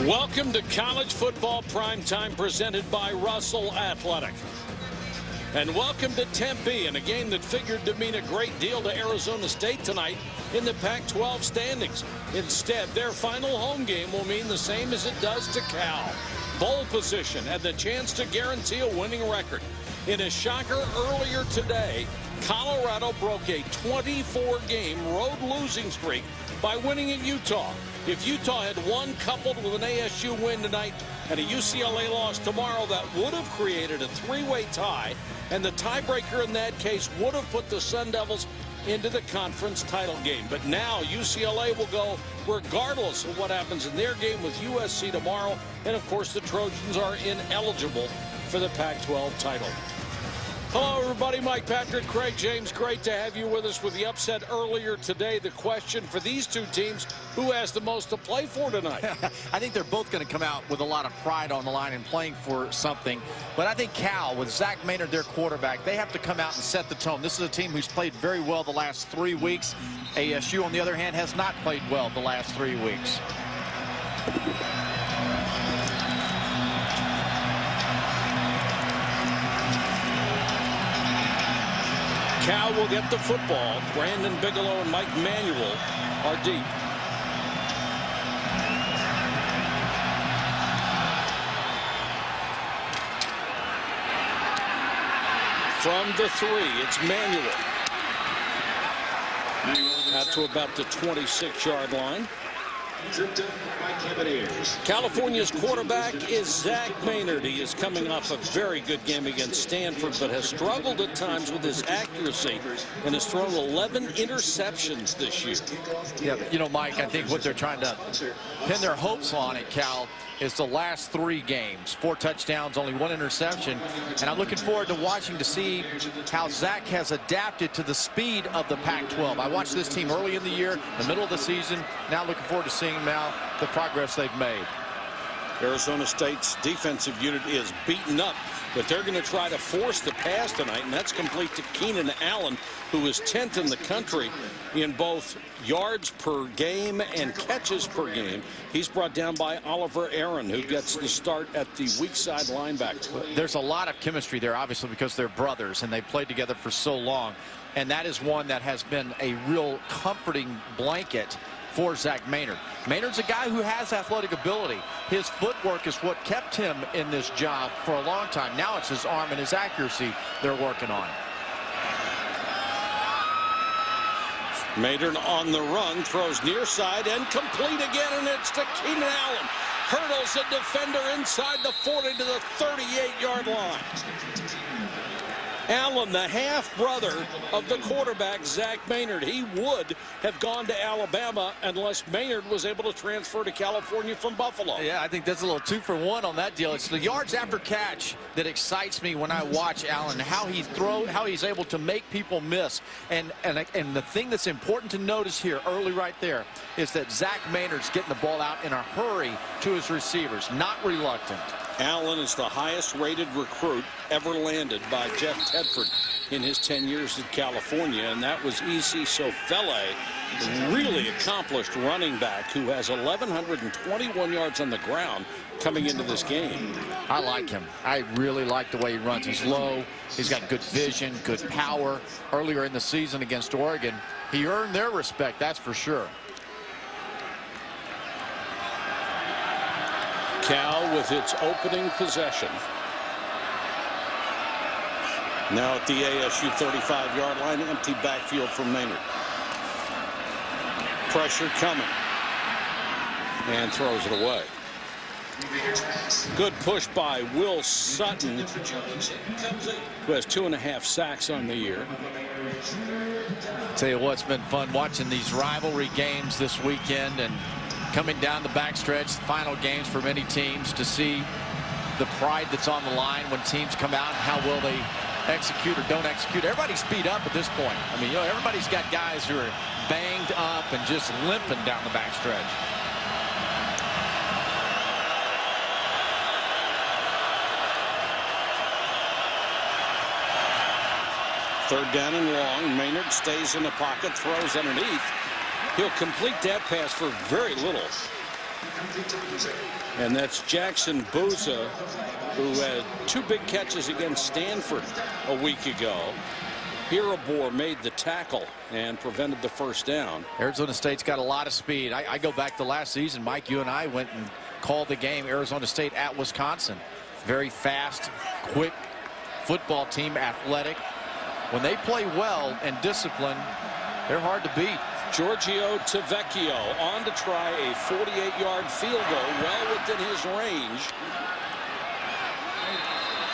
Welcome to College Football Primetime presented by Russell Athletic. And welcome to Tempe in a game that figured to mean a great deal to Arizona State tonight in the Pac-12 standings. Instead, their final home game will mean the same as it does to Cal. Bowl position and the chance to guarantee a winning record. In a shocker earlier today, Colorado broke a 24-game road losing streak by winning at Utah. If Utah had won coupled with an ASU win tonight and a UCLA loss tomorrow, that would have created a three-way tie, and the tiebreaker in that case would have put the Sun Devils into the conference title game. But now UCLA will go regardless of what happens in their game with USC tomorrow, and of course the Trojans are ineligible for the Pac-12 title. Hello, everybody. Mike Patrick, Craig James. Great to have you with us with the upset earlier today. The question for these two teams, who has the most to play for tonight? I think they're both going to come out with a lot of pride on the line and playing for something. But I think Cal, with Zach Maynard, their quarterback, they have to come out and set the tone. This is a team who's played very well the last 3 weeks. ASU, on the other hand, has not played well the last 3 weeks. Cal will get the football. Brandon Bigelow and Mike Manuel are deep. From the 3, it's Manuel. Out to about the 26-yard line. California's quarterback is Zach Maynard. He is coming off a very good game against Stanford, but has struggled at times with his accuracy and has thrown 11 interceptions this year. Yeah, you know, Mike, I think what they're trying to pin their hopes on at Cal is the last 3 games. 4 touchdowns, only 1 interception. And I'm looking forward to watching to see how Zach has adapted to the speed of the Pac-12. I watched this team early in the year, the middle of the season. Now looking forward to seeing now the progress they've made. Arizona State's defensive unit is beaten up, but they're going to try to force the pass tonight, and that's complete to Keenan Allen, who is 10th in the country in both yards per game and catches per game. He's brought down by Oliver Aaron, who gets the start at the weak side linebacker. There's a lot of chemistry there, obviously, because they're brothers and they played together for so long. And that is one that has been a real comforting blanket for Zach Maynard. Maynard's a guy who has athletic ability. His footwork is what kept him in this job for a long time. Now it's his arm and his accuracy they're working on. Maynard on the run, throws near side and complete again, and it's to Keenan Allen. Hurdles a defender inside the 40 to the 38-yard line. Allen, the half-brother of the quarterback, Zach Maynard. He would have gone to Alabama unless Maynard was able to transfer to California from Buffalo. Yeah, I think that's a little 2-for-1 on that deal. It's the yards after catch that excites me when I watch Allen, how he's able to make people miss. And the thing that's important to notice here early right there is that Zach Maynard's getting the ball out in a hurry to his receivers, not reluctant. Allen is the highest-rated recruit ever landed by Jeff Tedford in his 10 years at California, and that was E.C. Sofele, really accomplished running back who has 1,121 yards on the ground coming into this game. I like him. I really like the way he runs. He's low. He's got good vision, good power. Earlier in the season against Oregon, he earned their respect, that's for sure. Cal with its opening possession. Now at the ASU 35-yard line, empty backfield for Maynard. Pressure coming. And throws it away. Good push by Will Sutton, who has 2.5 sacks on the year. Tell you what, it's been fun watching these rivalry games this weekend and coming down the backstretch, final games for many teams, to see the pride that's on the line when teams come out and how well they execute or don't execute. Everybody's beat up at this point. I mean, you know, everybody's got guys who are banged up and just limping down the backstretch. Third down and long. Maynard stays in the pocket, throws underneath. He'll complete that pass for very little. And that's Jackson Booza, who had 2 big catches against Stanford a week ago. Hirabor made the tackle and prevented the first down. Arizona State's got a lot of speed. I go back to last season. Mike, you and I went and called the game, Arizona State at Wisconsin. Very fast, quick football team, athletic. When they play well and disciplined, they're hard to beat. Giorgio Tavecchio on to try a 48-yard field goal, well within his range.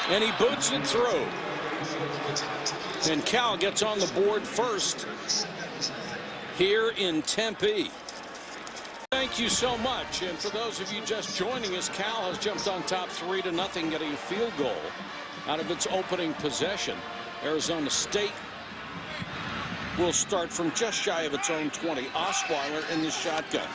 And he boots it through. And Cal gets on the board first here in Tempe. Thank you so much. And for those of you just joining us, Cal has jumped on top 3-0, getting a field goal out of its opening possession. Arizona State will start from just shy of its own 20. Osweiler in the shotgun.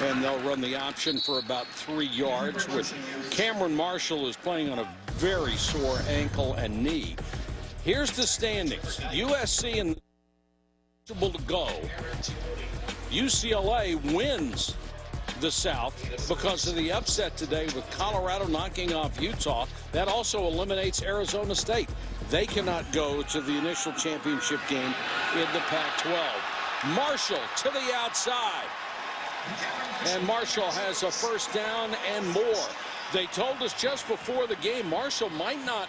And they'll run the option for about 3 yards, with Cameron Marshall, who's playing on a very sore ankle and knee. Here's the standings. USC in the to go. UCLA wins the South because of the upset today with Colorado knocking off Utah. That also eliminates Arizona State. They cannot go to the initial championship game in the Pac-12. Marshall to the outside. And Marshall has a first down and more. They told us just before the game Marshall might not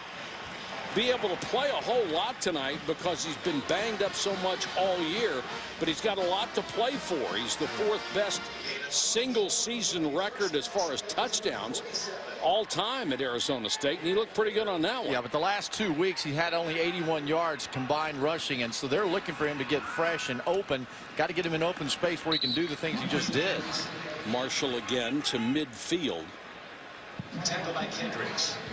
be able to play a whole lot tonight because he's been banged up so much all year, but he's got a lot to play for. He's the 4th best single season record as far as touchdowns all time at Arizona State, and he looked pretty good on that one. Yeah, but the last 2 weeks he had only 81 yards combined rushing, and so they're looking for him to get fresh and open. Got to get him in open space where he can do the things he just did. Marshall again to midfield.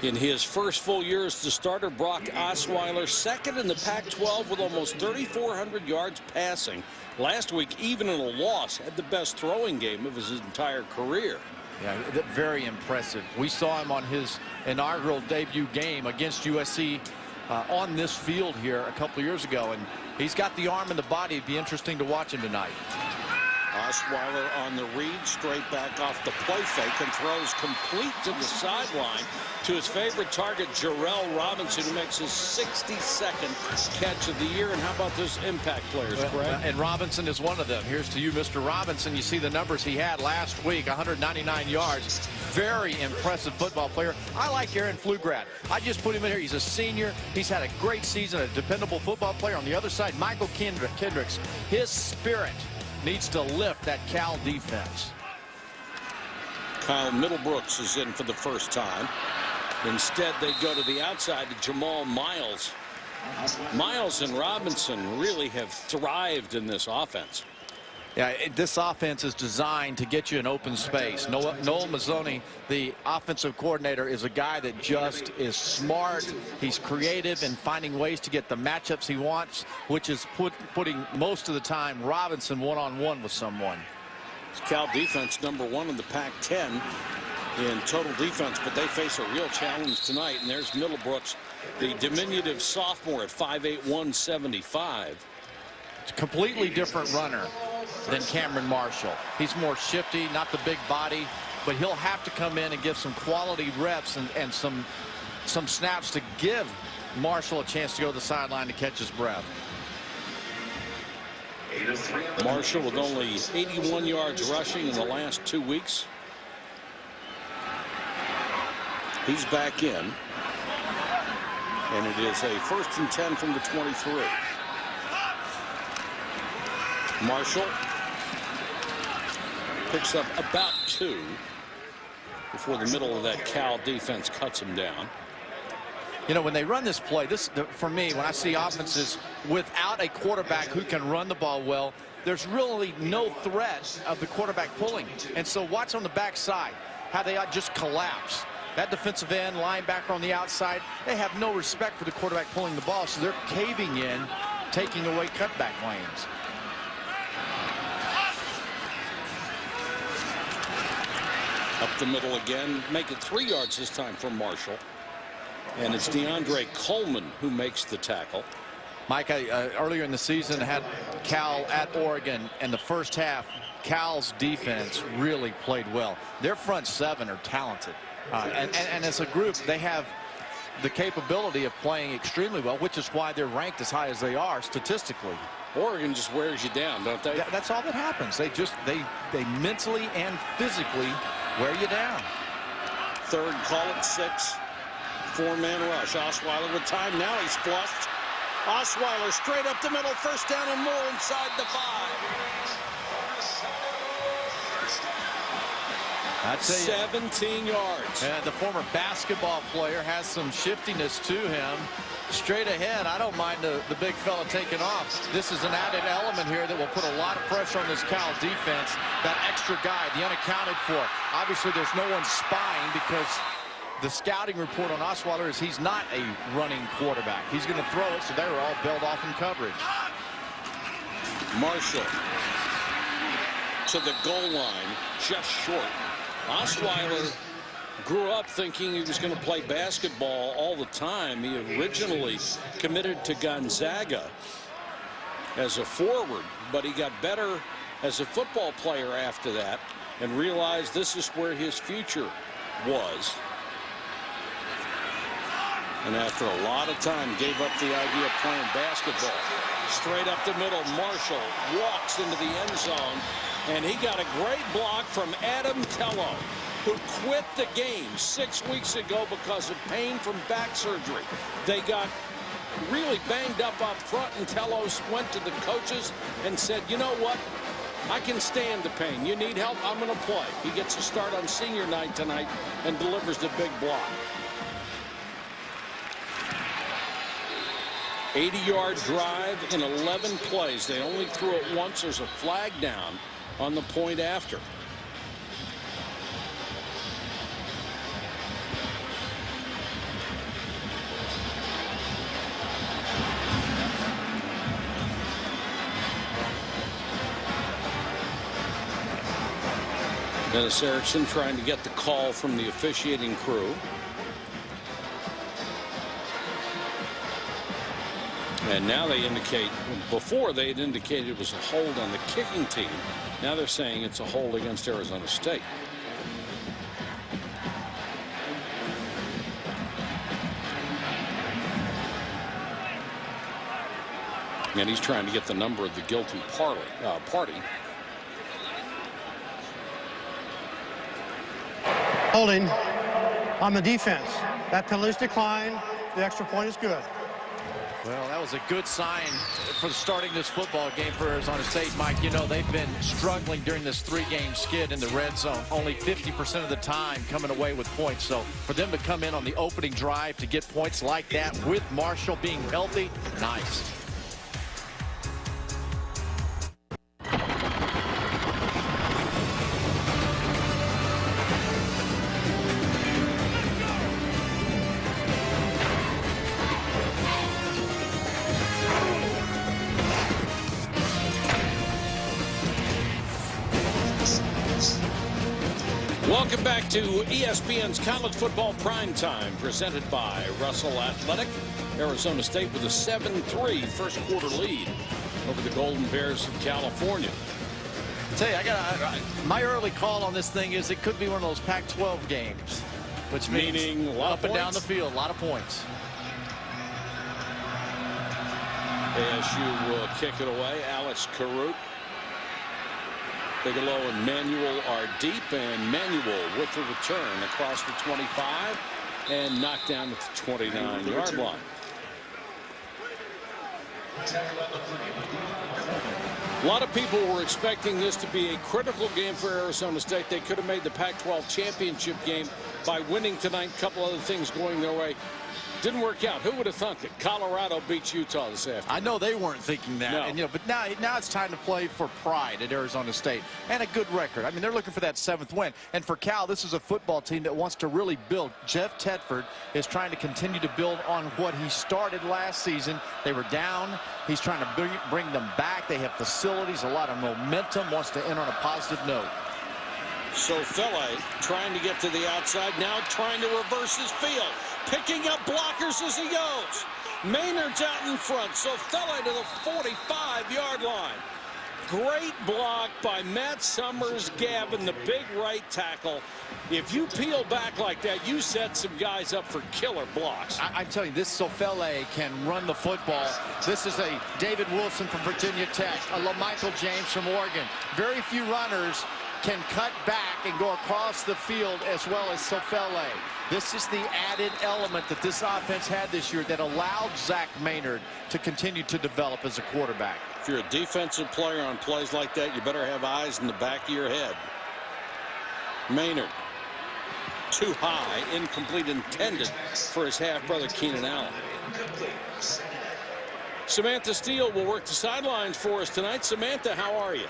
In his first full year as the starter, Brock Osweiler second in the Pac-12 with almost 3,400 yards passing. Last week, even in a loss, had the best throwing game of his entire career. Yeah, very impressive. We saw him on his inaugural debut game against USC on this field here a couple of years ago, and he's got the arm and the body. It'd be interesting to watch him tonight. Osweiler on the read, straight back off the play fake, and throws complete to the sideline to his favorite target, Jarrell Robinson, who makes his 62nd catch of the year. And how about those impact players, Greg? And Robinson is one of them. Here's to you, Mr. Robinson. You see the numbers he had last week, 199 yards. Very impressive football player. I like Aaron Pflugrad. I just put him in here. He's a senior. He's had a great season, a dependable football player. On the other side, Michael Kendricks. His spirit needs to lift that Cal defense. Kyle Middlebrooks is in for the first time. Instead, they go to the outside to Jamal Miles. Miles and Robinson really have thrived in this offense. Yeah, this offense is designed to get you in open space. Noel Mazzoni, the offensive coordinator, is a guy that just is smart. He's creative in finding ways to get the matchups he wants, which is putting most of the time Robinson one-on-one with someone. It's Cal defense #1 in the Pac-10 in total defense, but they face a real challenge tonight. And there's Middlebrooks, the diminutive sophomore at 5'8", 175. It's a completely different runner than Cameron Marshall. He's more shifty, not the big body, but he'll have to come in and give some quality reps and some snaps to give Marshall a chance to go to the sideline to catch his breath. Marshall with only 81 yards rushing in the last 2 weeks. He's back in, and it is a 1st and 10 from the 23. Marshall picks up about 2 before the middle of that Cal defense cuts him down. You know, when they run this play, for me, when I see offenses without a quarterback who can run the ball well, there's really no threat of the quarterback pulling. And so watch on the backside how they just collapse. That defensive end, linebacker on the outside, they have no respect for the quarterback pulling the ball, so they're caving in, taking away cutback lanes. Up the middle again, make it 3 yards this time for Marshall. And it's DeAndre Coleman who makes the tackle. Mike, earlier in the season had Cal at Oregon, and the first half, Cal's defense really played well. Their front seven are talented, and as a group, they have the capability of playing extremely well, which is why they're ranked as high as they are statistically. Oregon just wears you down, don't they? That's all that happens. They mentally and physically wear you down. Third, call it 6. 4-man rush. Osweiler with time. Now he's flushed. Osweiler straight up the middle. First down and more inside the 5. I'd say 17 yards. And the former basketball player has some shiftiness to him. Straight ahead, I don't mind the big fella taking off. This is an added element here that will put a lot of pressure on this Cal defense. That extra guy, the unaccounted for. Obviously, there's no one spying because the scouting report on Osweiler is he's not a running quarterback. He's going to throw it, so they were all bailed off in coverage. Marshall to the goal line, just short. Osweiler grew up thinking he was going to play basketball all the time. He originally committed to Gonzaga as a forward, but he got better as a football player after that and realized this is where his future was. And after a lot of time, gave up the idea of playing basketball. Straight up the middle, Marshall walks into the end zone, and he got a great block from Adam Tello, who quit the game 6 weeks ago because of pain from back surgery. They got really banged up front, and Tello went to the coaches and said, you know what? I can stand the pain. You need help? I'm going to play. He gets a start on senior night tonight and delivers the big block. 80-yard drive in 11 plays. They only threw it once. There's a flag down on the point after. Dennis Erickson trying to get the call from the officiating crew. And now they indicate, before they had indicated it was a hold on the kicking team. Now they're saying it's a hold against Arizona State. And he's trying to get the number of the guilty party. Holding on the defense. That penalty's declined. The extra point is good. Well, that was a good sign for starting this football game for Arizona State, Mike. You know, they've been struggling during this 3-game skid in the red zone. Only 50% of the time coming away with points. So for them to come in on the opening drive to get points like that with Marshall being healthy, nice. Welcome back to ESPN's College Football Primetime, presented by Russell Athletic. Arizona State with a 7-3 first quarter lead over the Golden Bears of California. I tell you, my early call on this thing is it could be one of those Pac-12 games, which means up and down the field, a lot of points. ASU will kick it away. Alex Carute. Bigelow and Manuel are deep, and Manuel with the return across the 25 and knocked down at the 29-yard line. A lot of people were expecting this to be a critical game for Arizona State. They could have made the Pac-12 championship game by winning tonight. A couple other things going their way. Didn't work out. Who would have thunk it? Colorado beats Utah this afternoon. I know they weren't thinking that. No. And, but now it's time to play for pride at Arizona State and a good record. I mean, they're looking for that 7th win. And for Cal, this is a football team that wants to really build. Jeff Tedford is trying to continue to build on what he started last season. They were down. He's trying to bring them back. They have facilities, a lot of momentum, wants to end on a positive note. So Fele trying to get to the outside, now trying to reverse his field. Picking up blockers as he goes. Maynard's out in front. Sofele to the 45-yard line. Great block by Matt Summers Gavin, the big right tackle. If you peel back like that, you set some guys up for killer blocks. I'm telling you, this Sofele can run the football. This is a David Wilson from Virginia Tech, a LaMichael James from Oregon. Very few runners can cut back and go across the field as well as Sofele. This is the added element that this offense had this year that allowed Zach Maynard to continue to develop as a quarterback. If you're a defensive player on plays like that, you better have eyes in the back of your head. Maynard, too high, incomplete, intended for his half-brother Keenan Allen. Samantha Steele will work the sidelines for us tonight. Samantha, how are you?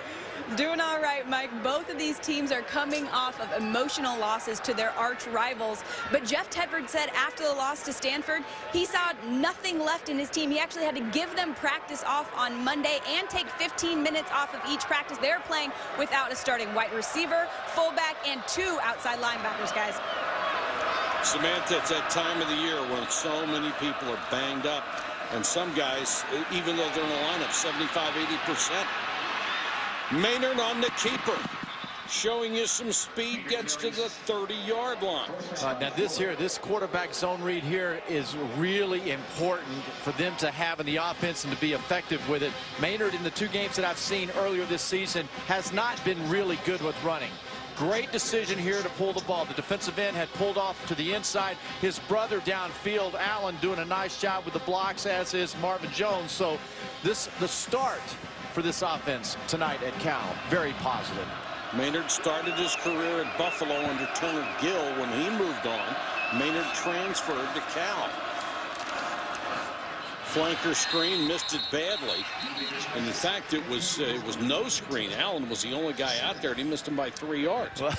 Doing all right, Mike. Both of these teams are coming off of emotional losses to their arch rivals. But Jeff Tedford said after the loss to Stanford, he saw nothing left in his team. He actually had to give them practice off on Monday and take 15 minutes off of each practice. They're playing without a starting wide receiver, fullback, and 2 outside linebackers, guys. Samantha, it's that time of the year when so many people are banged up. And some guys, even though they're in the lineup, 75–80%. Maynard on the keeper, showing you some speed, gets to the 30-yard line. Now this quarterback zone read here is really important for them to have in the offense and to be effective with it. Maynard, in the 2 games that I've seen earlier this season, has not been really good with running. Great decision here to pull the ball. The defensive end had pulled off to the inside. His brother downfield, Allen, doing a nice job with the blocks, as is Marvin Jones. So the start for this offense tonight at Cal, very positive. Maynard started his career at Buffalo under Turner Gill. When he moved on, Maynard transferred to Cal. Flanker screen, missed it badly. And in fact, it was no screen. Allen was the only guy out there, and he missed him by 3 yards. Well,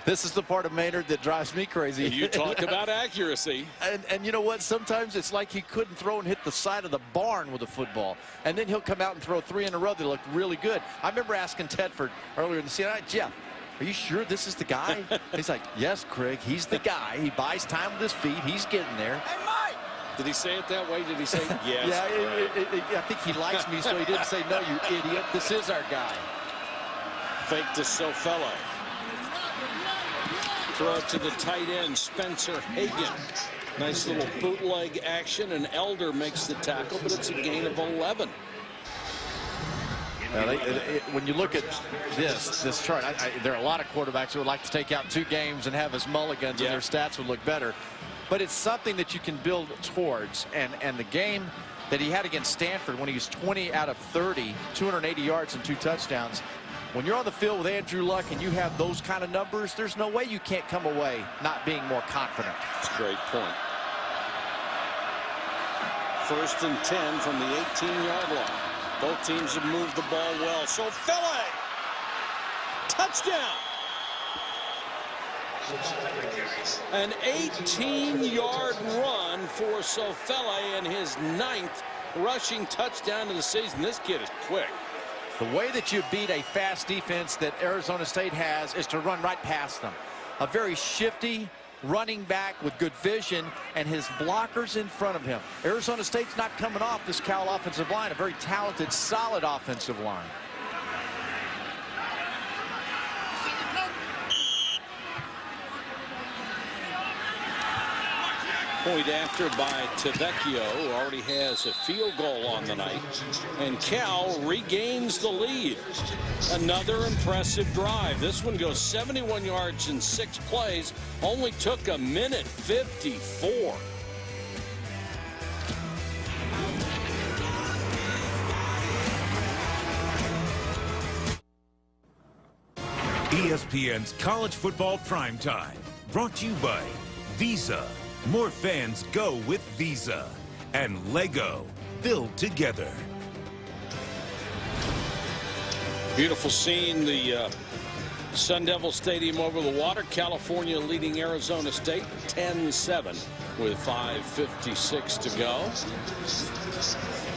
this is the part of Maynard that drives me crazy. And you talk about accuracy. And you know what? Sometimes it's like he couldn't throw and hit the side of the barn with a football. And then he'll come out and throw 3 in a row that look really good. I remember asking Tedford earlier in the season, Jeff, are you sure this is the guy? He's like, yes, Craig, he's the guy. He buys time with his feet. He's getting there. Hey, Mike! Did he say it that way? Did he say yes? Yeah, I think he likes me, so he didn't say, no, you idiot. This is our guy. Fake to Sofele. Throw to the tight end, Spencer Hagan. Nice little bootleg action, and Elder makes the tackle, but it's a gain of 11. Now when you look at this chart, there are a lot of quarterbacks who would like to take out 2 games and have as mulligans, and their stats would look better. But it's something that you can build towards. And the game that he had against Stanford, when he was 20 out of 30, 280 yards and 2 touchdowns, when you're on the field with Andrew Luck and you have those kind of numbers, there's no way you can't come away not being more confident. That's a great point. 1st and 10 from the 18-yard line. Both teams have moved the ball well. Sofele! Touchdown! An 18-yard run for Sofele and his 9th rushing touchdown of the season. This kid is quick. The way that you beat a fast defense that Arizona State has is to run right past them. A very shifty running back with good vision, and his blockers in front of him. Arizona State's not coming off this Cal offensive line, a very talented, solid offensive line. Point after by Tavecchio, who already has a field goal on the night. And Cal regains the lead. Another impressive drive. This one goes 71 yards in 6 plays. Only took a minute 54. ESPN's College Football Primetime, brought to you by Visa. More fans go with Visa. And Lego, build together. Beautiful scene, the Sun Devil Stadium over the water. California leading Arizona State 10-7 with 5:56 to go.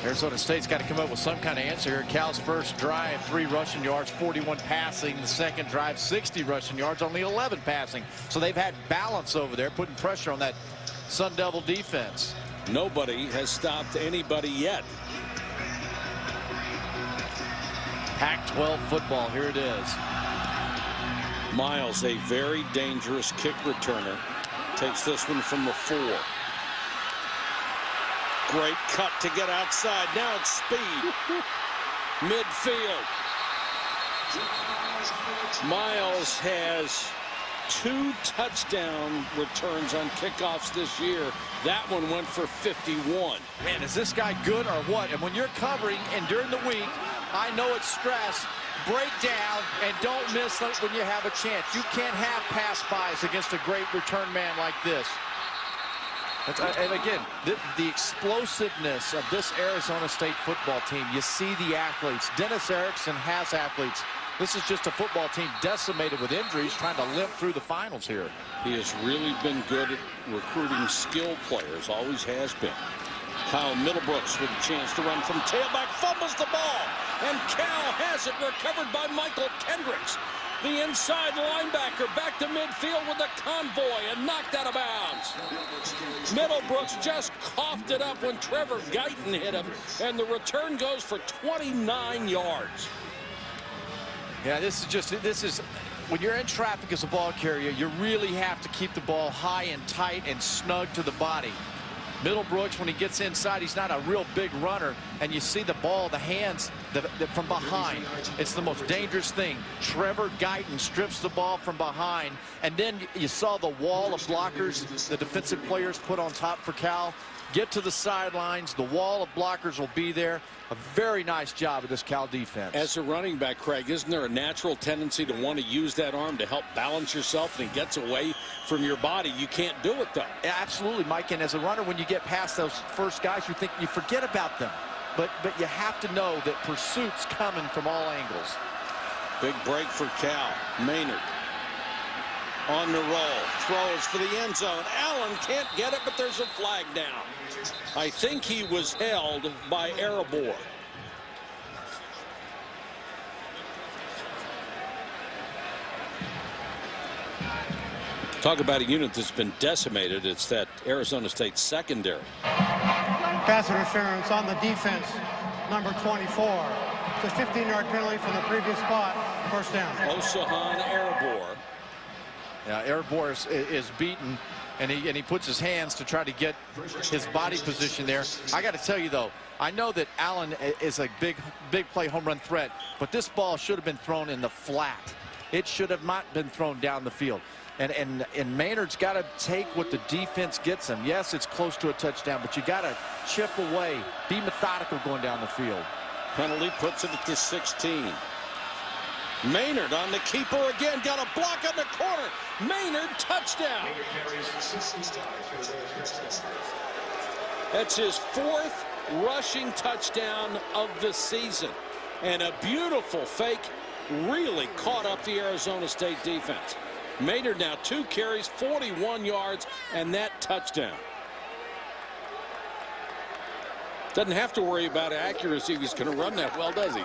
Arizona State's got to come up with some kind of answer here. Cal's first drive, 3 rushing yards, 41 passing. The second drive, 60 rushing yards, only 11 passing. So they've had balance over there, putting pressure on that Sun Devil defense. Nobody has stopped anybody yet. Pac-12 football, here it is. Miles, a very dangerous kick returner, takes this one from the 4. Great cut to get outside. Now it's speed. Midfield. Miles has 2 touchdown returns on kickoffs this year. That one went for 51. Man, is this guy good or what? And when you're covering and during the week, I know it's stress. Break down and don't miss it when you have a chance. You can't have pass buys against a great return man like this. And again, the explosiveness of this Arizona State football team. You see the athletes. Dennis Erickson has athletes. This is just a football team decimated with injuries, trying to limp through the finals here. He has really been good at recruiting skill players, always has been. Kyle Middlebrooks with a chance to run from tailback, fumbles the ball, and Cal has it, recovered by Michael Kendricks. The inside linebacker back to midfield with a convoy and knocked out of bounds. Middlebrooks just coughed it up when Trevor Guyton hit him, and the return goes for 29 yards. Yeah, this is when you're in traffic as a ball carrier, you really have to keep the ball high and tight and snug to the body. Middlebrooks, when he gets inside, he's not a real big runner, and you see the ball, the hands from behind. It's the most dangerous thing. Trevor Guyton strips the ball from behind, and then you saw the wall of blockers the defensive players put on top for Cal. Get to the sidelines. The wall of blockers will be there. A very nice job of this Cal defense. As a running back, Craig, isn't there a natural tendency to want to use that arm to help balance yourself, and it gets away from your body? You can't do it, though. Yeah, absolutely, Mike. And as a runner, when you get past those first guys, you think you forget about them. But you have to know that pursuit's coming from all angles. Big break for Cal. Maynard on the roll, throws for the end zone. Allen can't get it, but there's a flag down. I think he was held by Erebor. Talk about a unit that's been decimated. It's that Arizona State secondary. Pass interference on the defense, number 24. It's a 15-yard penalty from the previous spot. First down. Osahan Erebor. Yeah, Erebor is beaten, and he puts his hands to try to get his body position there. I got to tell you, though, I know that Allen is a big play home run threat, but this ball should have been thrown in the flat. It should have not been thrown down the field. And Maynard's got to take what the defense gets him. Yes, it's close to a touchdown, but you got to chip away, be methodical going down the field. Penalty puts it at the 16. Maynard on the keeper again, got a block on the corner. Maynard, touchdown. That's his 4th rushing touchdown of the season. And a beautiful fake really caught up the Arizona State defense. Maynard now 2 carries, 41 yards, and that touchdown. Doesn't have to worry about accuracy if he's going to run that well, does he?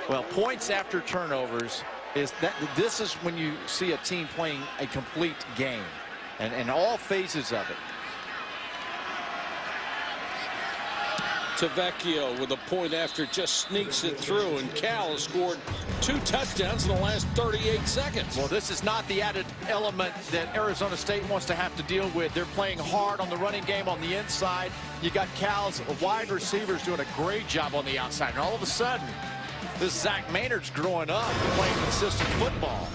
Well, points after turnovers this is when you see a team playing a complete game, and all phases of it. Tavecchio with a point after just sneaks it through, and Cal has scored 2 touchdowns in the last 38 seconds. Well, this is not the added element that Arizona State wants to have to deal with. They're playing hard on the running game on the inside. You got Cal's wide receivers doing a great job on the outside, and all of a sudden, this Zach Maynard's growing up playing consistent football.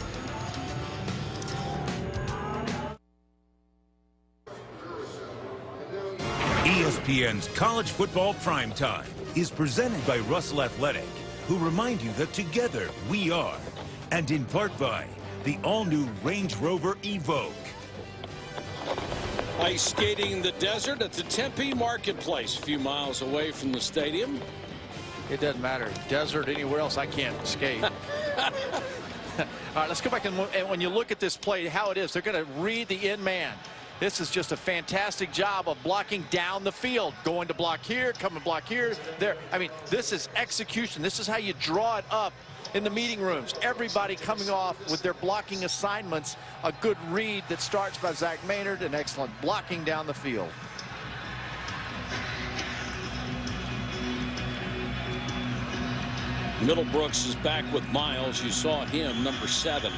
ESPN's College Football Primetime is presented by Russell Athletic, who remind you that together we are, and in part by the all-new Range Rover Evoque. Ice skating in the desert at the Tempe Marketplace, a few miles away from the stadium. It doesn't matter. Desert, anywhere else, I can't skate. All right, let's go back and when you look at this play, how it is, they're going to read the in man. This is just a fantastic job of blocking down the field, going to block here, coming block here, there. I mean, this is execution. This is how you draw it up in the meeting rooms. Everybody coming off with their blocking assignments. A good read that starts by Zach Maynard and excellent blocking down the field. Middlebrooks is back with Miles. You saw him, number 7.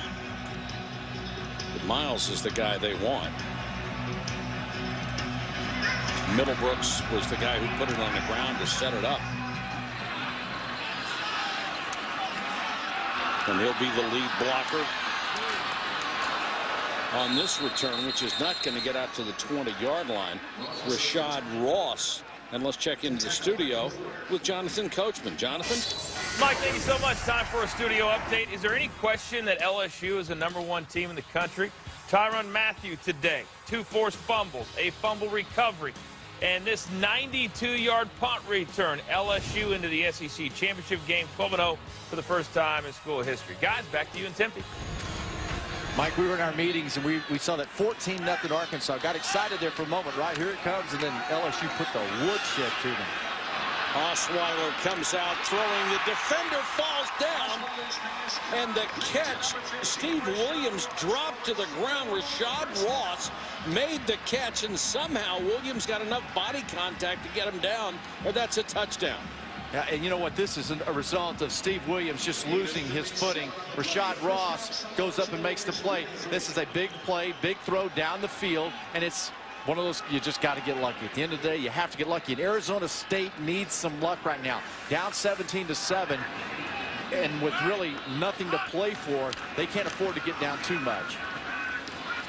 But Miles is the guy they want. Middlebrooks was the guy who put it on the ground to set it up. And he'll be the lead blocker on this return, which is not going to get out to the 20-yard line. Rashad Ross. And let's check into the studio with Jonathan Coachman. Jonathan? Mike, thank you so much. Time for a studio update. Is there any question that LSU is the #1 team in the country? Tyrann Mathieu today, 2 forced fumbles, a fumble recovery, and this 92-yard punt return. LSU into the SEC championship game, 12-0 for the first time in school history. Guys, back to you in Tempe. Mike, we were in our meetings, and we saw that 14-0 Arkansas. Got excited there for a moment. Right, here it comes, and then LSU put the woodshed to them. Osweiler comes out throwing. The defender falls down. And the catch, Steve Williams dropped to the ground. Rashad Ross made the catch, and somehow Williams got enough body contact to get him down, or that's a touchdown. Yeah, and you know what? This is a result of Steve Williams just losing his footing. Rashad Ross goes up and makes the play. This is a big play, big throw down the field, and it's one of those you just got to get lucky. At the end of the day, you have to get lucky. And Arizona State needs some luck right now. Down 17-7, and with really nothing to play for, they can't afford to get down too much.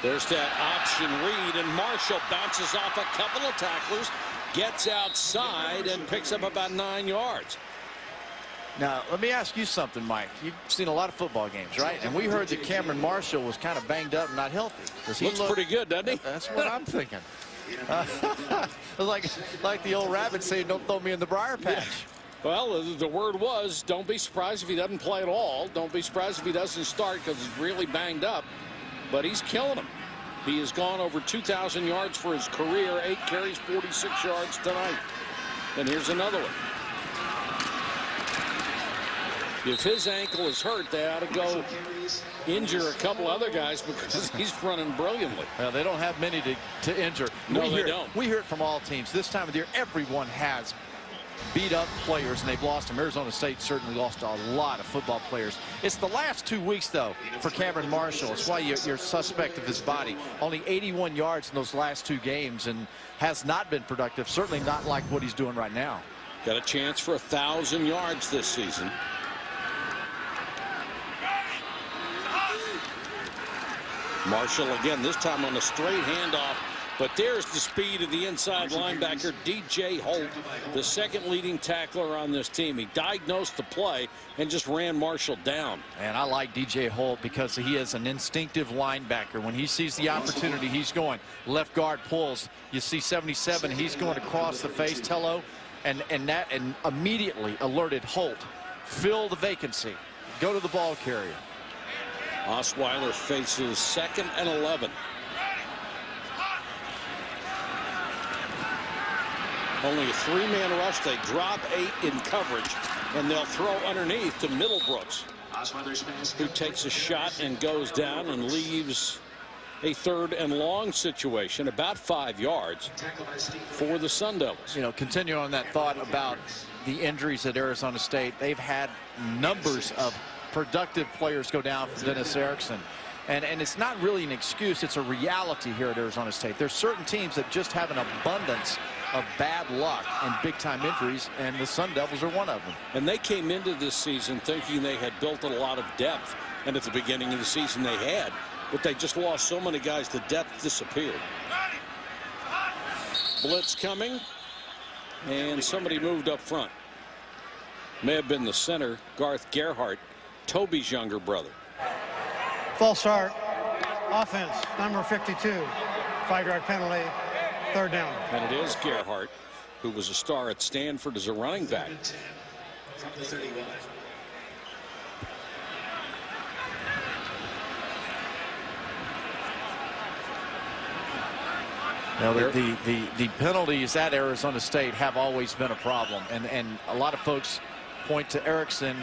There's that option read, and Marshall bounces off a couple of tacklers, gets outside, and picks up about 9 yards. Now, let me ask you something, Mike. You've seen a lot of football games, right? And we heard that Cameron Marshall was kind of banged up and not healthy. Does he Looks pretty good, doesn't he? That's what I'm thinking. Like the old rabbit saying, don't throw me in the briar patch. Yeah. Well, the word was, don't be surprised if he doesn't play at all. Don't be surprised if he doesn't start because he's really banged up. But he's killing them. He has gone over 2,000 yards for his career, 8 carries, 46 yards tonight. And here's another one. If his ankle is hurt, they ought to go injure a couple other guys because he's running brilliantly. Well, they don't have many to injure. No, they don't. We hear it from all teams. This time of the year, everyone has beat up players, and they've lost them. Arizona State certainly lost a lot of football players. It's the last 2 weeks, though, for Cameron Marshall. It's why you're suspect of his body. Only 81 yards in those last 2 games and has not been productive, certainly not like what he's doing right now. Got a chance for 1,000 yards this season. Marshall again, this time on a straight handoff. But there's the speed of the inside linebacker, DJ Holt, the second leading tackler on this team. He diagnosed the play and just ran Marshall down. And I like DJ Holt because he is an instinctive linebacker. When he sees the opportunity, he's going. Left guard pulls. You see 77, he's going across the face, Tello, and immediately alerted Holt. Fill the vacancy. Go to the ball carrier. Osweiler faces 2nd and 11. Only a 3-man rush. They drop 8 in coverage, and they'll throw underneath to Middlebrooks, who takes a shot and goes down and leaves a 3rd and long situation, about 5 yards for the Sun Devils. You know, continue on that thought about the injuries at Arizona State. They've had numbers of productive players go down for Dennis Erickson. And it's not really an excuse. It's a reality here at Arizona State. There's certain teams that just have an abundance of bad luck and big-time injuries, and the Sun Devils are one of them. And they came into this season thinking they had built a lot of depth, and at the beginning of the season they had, but they just lost so many guys, the depth disappeared. Blitz coming, and somebody moved up front. May have been the center, Garth Gerhardt, Toby's younger brother. False start. Offense, number 52. 5-yard penalty. 3rd down. And it is Gerhardt, who was a star at Stanford as a running back. Now, the penalties at Arizona State have always been a problem, and a lot of folks point to Erickson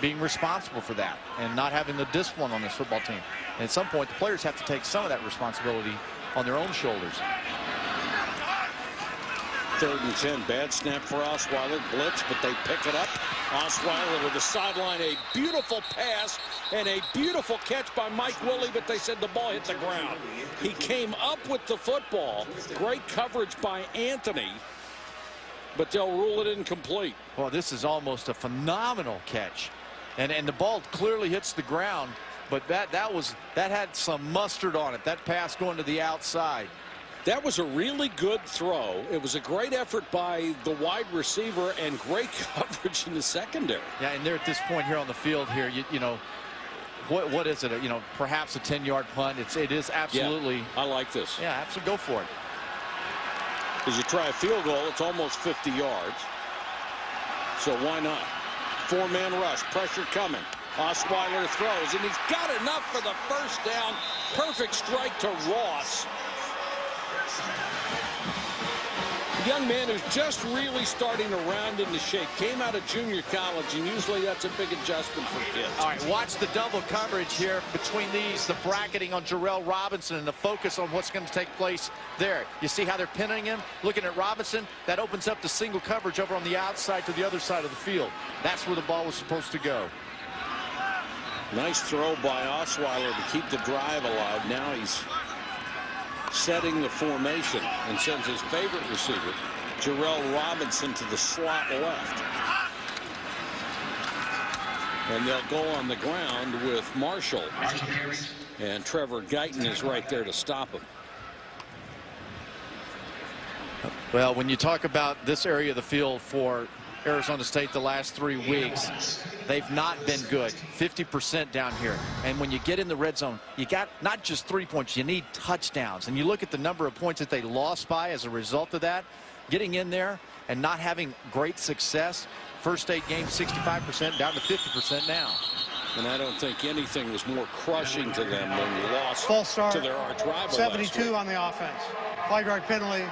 being responsible for that and not having the discipline on this football team. And at some point, the players have to take some of that responsibility on their own shoulders. 3rd and 10. Bad snap for Osweiler. Blitz, but they pick it up. Osweiler with the sideline. A beautiful pass and a beautiful catch by Mike Willie, but they said the ball hit the ground. He came up with the football. Great coverage by Anthony, but they'll rule it incomplete. Well, this is almost a phenomenal catch. And the ball clearly hits the ground, but that had some mustard on it. That pass going to the outside. That was a really good throw. It was a great effort by the wide receiver and great coverage in the secondary. Yeah, and they're at this point here on the field here, you know, what is it? You know, perhaps a 10-yard punt. It is absolutely. Yeah, I like this. Yeah, absolutely. Go for it. As you try a field goal, it's almost 50 yards. So why not? 4-man rush, pressure coming. Osweiler throws, and he's got enough for the first down. Perfect strike to Ross. A young man who's just really starting to round into shape. Came out of junior college, and usually that's a big adjustment for kids. All right, watch the double coverage here between these, the bracketing on Jarrell Robinson and the focus on what's going to take place there. You see how they're pinning him? Looking at Robinson, that opens up the single coverage over on the outside to the other side of the field. That's where the ball was supposed to go. Nice throw by Osweiler to keep the drive alive. Now he's setting the formation and sends his favorite receiver, Jarrell Robinson, to the slot left. And they'll go on the ground with Marshall. And Trevor Guyton is right there to stop him. Well, when you talk about this area of the field for Arizona State the last 3 weeks, they've not been good. 50% down here. And when you get in the red zone, you got not just 3 points, you need touchdowns. And you look at the number of points that they lost by as a result of that, getting in there and not having great success. First 8 games, 65% down to 50% now. And I don't think anything was more crushing to them than the loss False start, to their arch rival. 72 on the offense. 5-yard penalty,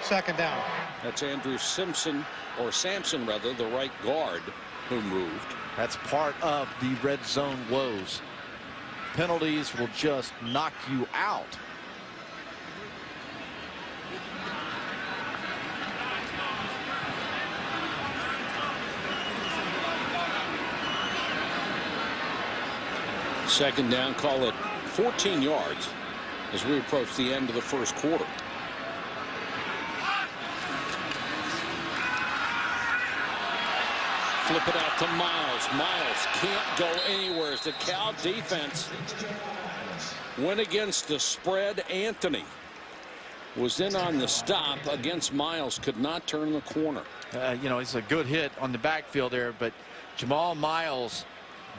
2nd down. That's Andrew Simpson, or Sampson rather, the right guard, who moved. That's part of the red zone woes. Penalties will just knock you out. Second down, call it 14 yards as we approach the end of the first quarter. Flip it out to Miles. Miles can't go anywhere as the Cal defense went against the spread. Anthony was in on the stop against Miles, could not turn the corner. You know, it's a good hit on the backfield there, but Jamal Miles,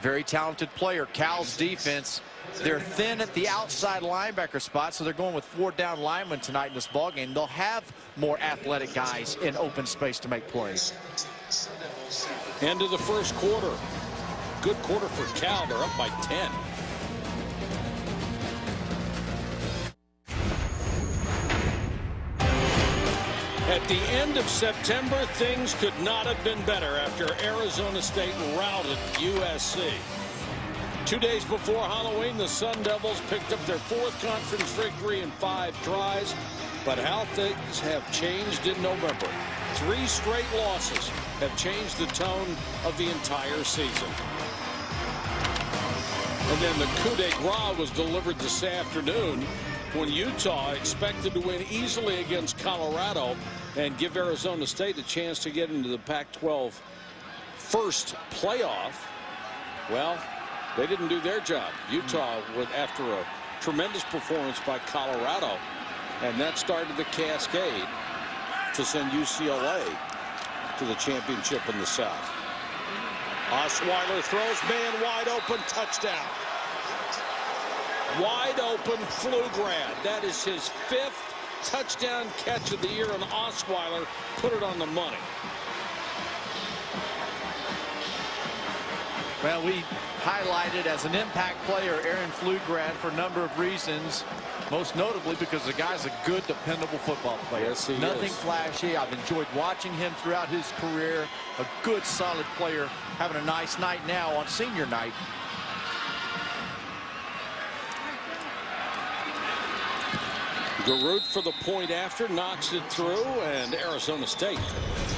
very talented player. Cal's defense, they're thin at the outside linebacker spot, so they're going with 4 down linemen tonight in this ballgame. They'll have more athletic guys in open space to make plays. End of the first quarter. Good quarter for Cal. They're up by 10. At the end of September, things could not have been better after Arizona State routed USC. 2 days before Halloween, the Sun Devils picked up their 4th conference victory in 5 tries. But how things have changed in November. 3 straight losses have changed the tone of the entire season. And then the coup de grace was delivered this afternoon when Utah expected to win easily against Colorado and give Arizona State a chance to get into the Pac-12 first playoff. Well, they didn't do their job. Utah went after a tremendous performance by Colorado, and that started the cascade to send UCLA to the championship in the South. Osweiler throws, man wide open, touchdown. Wide open Pflugrad. That is his 5th touchdown catch of the year, and Osweiler put it on the money. Well, highlighted as an impact player, Aaron Pflugrad, for a number of reasons. Most notably because the guy's a good, dependable football player. Yes, he Nothing is. flashy. I've enjoyed watching him throughout his career. A good, solid player, having a nice night now on senior night. Garut for the point after, knocks it through, and Arizona State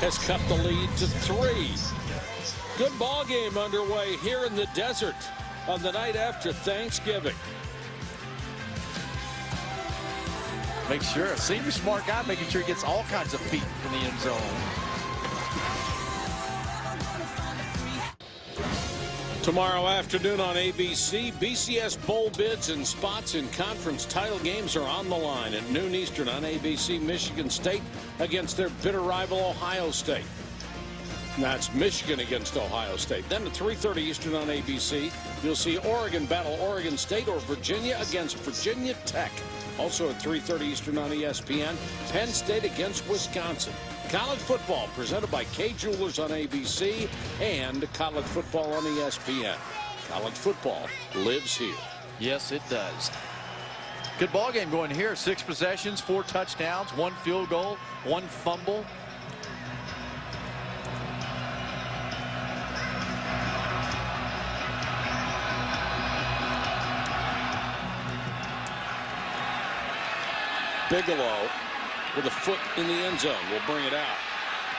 has cut the lead to 3. Good ball game underway here in the desert on the night after Thanksgiving. Make sure, a senior smart guy, making sure he gets all kinds of feet in the end zone. Tomorrow afternoon on ABC, BCS bowl bids and spots in conference title games are on the line at noon Eastern on ABC. Michigan State against their bitter rival Ohio State. That's Michigan against Ohio State. Then at 3:30 Eastern on ABC, you'll see Oregon battle Oregon State or Virginia against Virginia Tech. Also at 3:30 Eastern on ESPN, Penn State against Wisconsin. College football presented by Kay Jewelers on ABC and college football on ESPN. College football lives here. Yes, it does. Good ball game going here. 6 possessions, 4 touchdowns, 1 field goal, 1 fumble. Bigelow with a foot in the end zone will bring it out.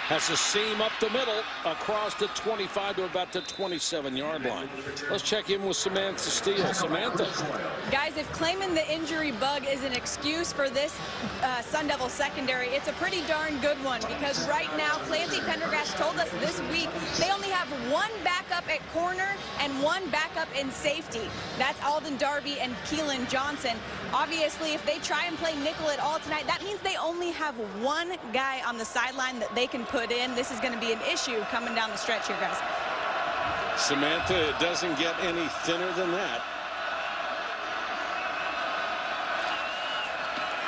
Has a seam up the middle across the 25 to about the 27-yard line. Let's check in with Samantha Steele. Samantha. Guys, if claiming the injury bug is an excuse for this Sun Devil secondary, it's a pretty darn good one, because right now Clancy Pendergast told us this week they only have 1 backup at corner and 1 backup in safety. That's Alden Darby and Keelan Johnson. Obviously, if they try and play nickel at all tonight, that means they only have 1 guy on the sideline that they can put in. This is going to be an issue coming down the stretch here, guys. Samantha, it doesn't get any thinner than that.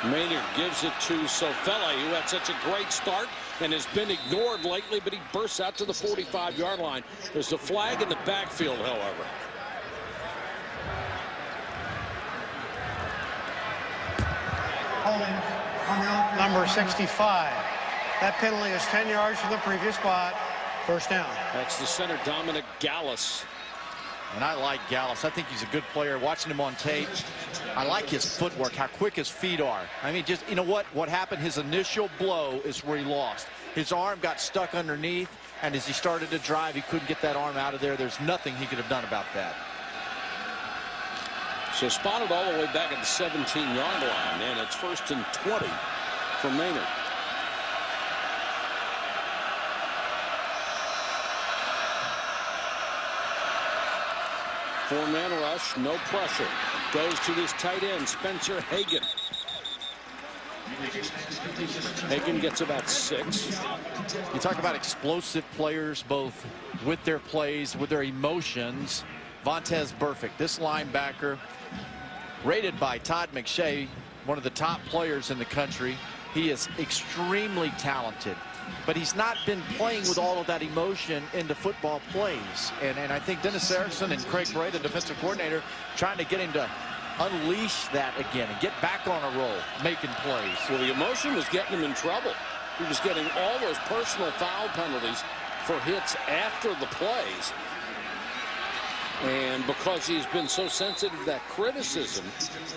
Maynard gives it to Sofele, who had such a great start and has been ignored lately, but he bursts out to the 45-yard line. There's a flag in the backfield, however. Holding on number 65. That penalty is 10 yards from the previous spot. First down. That's the center, Dominic Gallus. And I like Gallus. I think he's a good player. Watching him on tape, I like his footwork, how quick his feet are. I mean, just, you know what happened? His initial blow is where he lost. His arm got stuck underneath, and as he started to drive, he couldn't get that arm out of there. There's nothing he could have done about that. So spotted all the way back at the 17-yard line, and it's 1st and 20 for Maynard. Four-man rush, no pressure. Goes to his tight end, Spencer Hagan. Hagan gets about 6. You talk about explosive players, both with their plays, with their emotions. Vontaze Burfict, this linebacker, rated by Todd McShay, one of the top players in the country. He is extremely talented, but he's not been playing with all of that emotion into football plays. And I think Dennis Erickson and Craig Bray, the defensive coordinator, trying to get him to unleash that again and get back on a roll, making plays. Well, the emotion was getting him in trouble. He was getting all those personal foul penalties for hits after the plays. And because he's been so sensitive to that criticism,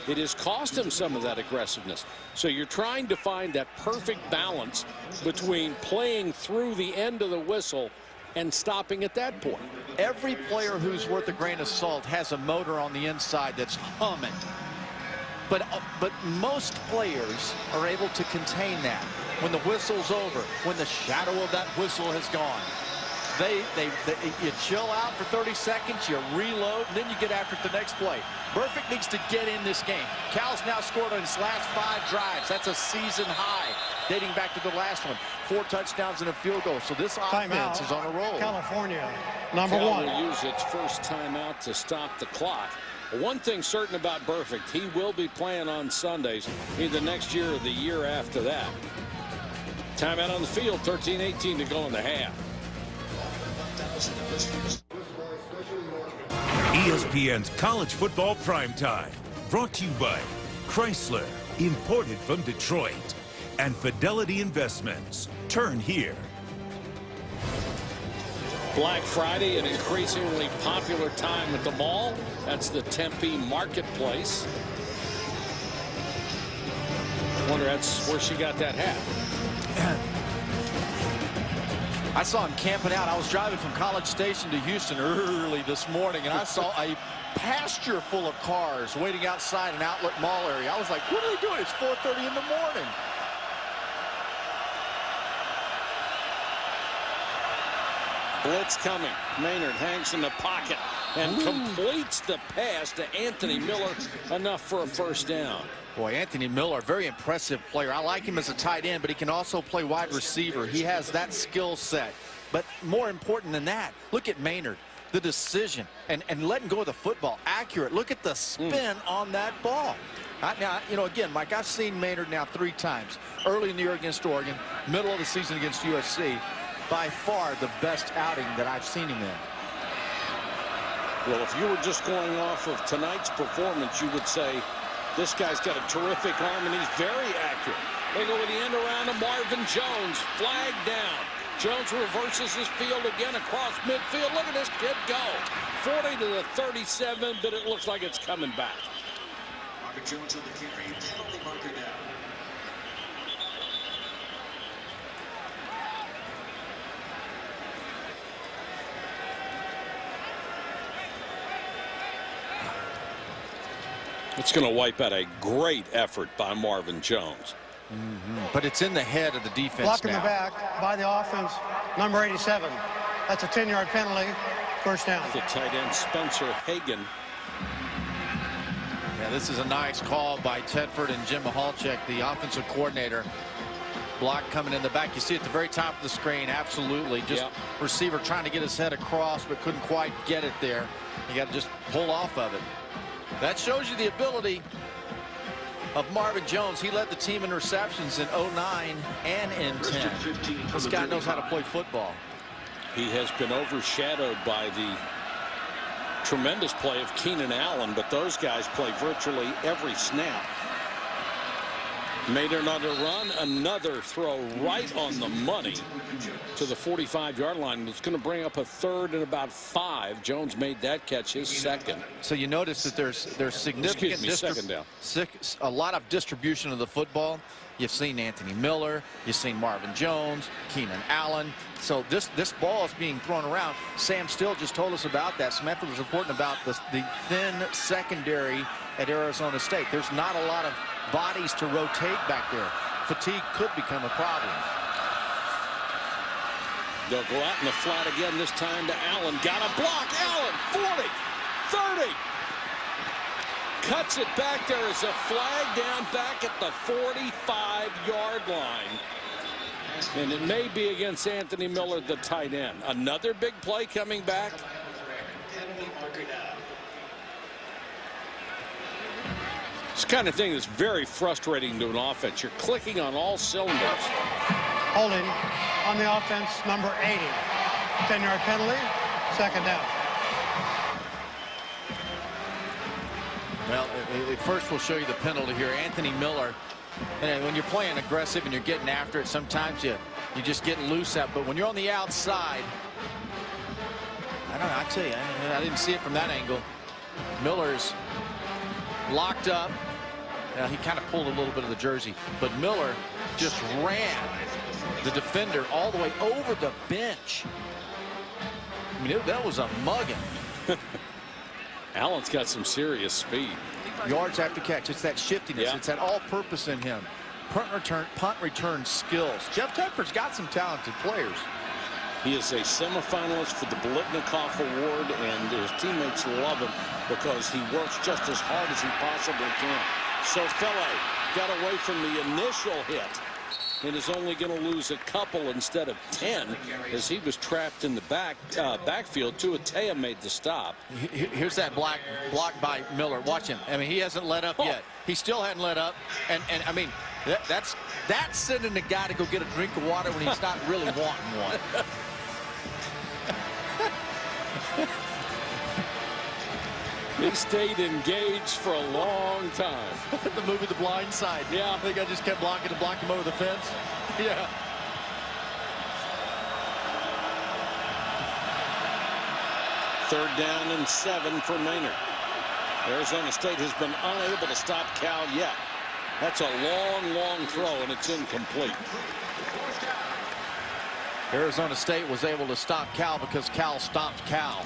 it has cost him some of that aggressiveness. So you're trying to find that perfect balance between playing through the end of the whistle and stopping at that point. Every player who's worth a grain of salt has a motor on the inside that's humming. But most players are able to contain that when the whistle's over, when the shadow of that whistle has gone. You chill out for 30 seconds, you reload, and then you get after it the next play. Burfict needs to get in this game. Cal's now scored on his last 5 drives. That's a season high, dating back to the last one. 4 touchdowns and a field goal. So this offense is on a roll. California, number Cal 1. will use its first timeout to stop the clock. One thing certain about Burfict, he will be playing on Sundays, either next year or the year after that. Timeout on the field, 13-18 to go in the half. ESPN's College Football Primetime, brought to you by Chrysler, imported from Detroit, and Fidelity Investments. Turn here. Black Friday, an increasingly popular time at the mall. That's the Tempe Marketplace. Wonder that's where she got that hat. I saw him camping out. I was driving from College Station to Houston early this morning, and I saw a pasture full of cars waiting outside an outlet mall area. I was like, what are they doing? It's 4:30 in the morning. Blitz coming. Maynard hangs in the pocket and completes the pass to Anthony Miller, enough for a first down. Boy, Anthony Miller, very impressive player. I like him as a tight end, but he can also play wide receiver. He has that skill set. But more important than that, look at Maynard, the decision, and letting go of the football. Accurate. Look at the spin on that ball. Now, you know, again, Mike, I've seen Maynard now 3 times. Early in the year against Oregon, middle of the season against USC. By far the best outing that I've seen him in. Well, if you were just going off of tonight's performance, you would say this guy's got a terrific arm and he's very accurate. They go with the end around to Marvin Jones. Flag down. Jones reverses his field again across midfield. Look at this kid go. 40 to the 37, but it looks like it's coming back. Marvin Jones on the carry. Penalty marker down. It's going to wipe out a great effort by Marvin Jones. But it's in the head of the defense Blocked in now. the back by the offense, number 87. That's a 10-yard penalty. First down. The tight end, Spencer Hagan. Yeah, this is a nice call by Tedford and Jim Mahalchek, the offensive coordinator. Block coming in the back. You see at the very top of the screen, absolutely. Just receiver trying to get his head across, but couldn't quite get it there. You got to just pull off of it. That shows you the ability of Marvin Jones. He led the team in receptions in 09 and in 10. This guy knows how to play football. He has been overshadowed by the tremendous play of Keenan Allen, but those guys play virtually every snap. Made another run, another throw right on the money to the 45-yard line. It's going to bring up a 3rd and about 5. Jones made that catch, his second. So you notice that there's significant second down. A lot of distribution of the football. You've seen Anthony Miller, you've seen Marvin Jones, Keenan Allen. So this ball is being thrown around. Sam Still just told us about that. Smith was reporting about the thin secondary at Arizona State. There's not a lot of bodies to rotate back there. Fatigue could become a problem. They'll go out in the flat again, this time to Allen. Got a block. Allen, 40, 30. Cuts it back. There is a flag down back at the 45-yard line. And it may be against Anthony Miller, the tight end. Another big play coming back. It's the kind of thing that's very frustrating to an offense. You're clicking on all cylinders. Holding on the offense, number 80. 10-yard penalty, second down. Well, first we'll show you the penalty here. Anthony Miller, and when you're playing aggressive and you're getting after it, sometimes you just get loose out. But when you're on the outside, I don't know, I tell you, I didn't see it from that angle. Miller's locked up. Now he kind of pulled a little bit of the jersey, but Miller just ran the defender all the way over the bench. I mean, that was a mugging. Allen's got some serious speed. Yards after catch. It's that shiftiness. It's that all-purpose in him. Punt return skills. Jeff Tedford's got some talented players. He is a semifinalist for the Biletnikoff Award, and his teammates love him because he works just as hard as he possibly can. So Fele got away from the initial hit and is only going to lose a couple instead of 10 as he was trapped in the backfield. Tuatea made the stop. Here's that block by Miller. Watch him. I mean, he hasn't let up yet. He still hadn't let up. And I mean, that's sending the guy to go get a drink of water when he's not really wanting one. He stayed engaged for a long time. The movie The Blind Side. Yeah. I think I just kept blocking and blocking him over the fence. Yeah. Third down and 7 for Maynard. Arizona State has been unable to stop Cal yet. That's a long throw, and it's incomplete. Arizona State was able to stop Cal because Cal stopped Cal.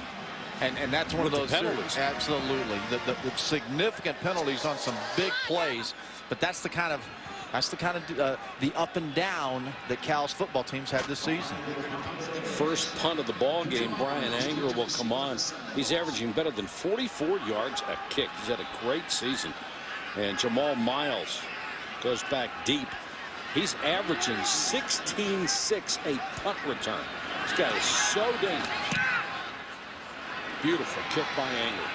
And that's one of those penalties. Absolutely. The significant penalties on some big plays. But that's the kind of the up and down that Cal's football teams had this season. First punt of the ball game, Brian Anger will come on. He's averaging better than 44 yards a kick. He's had a great season. And Jamal Miles goes back deep. He's averaging 16-6 a punt return. This guy is so dangerous. Beautiful kick by Anger.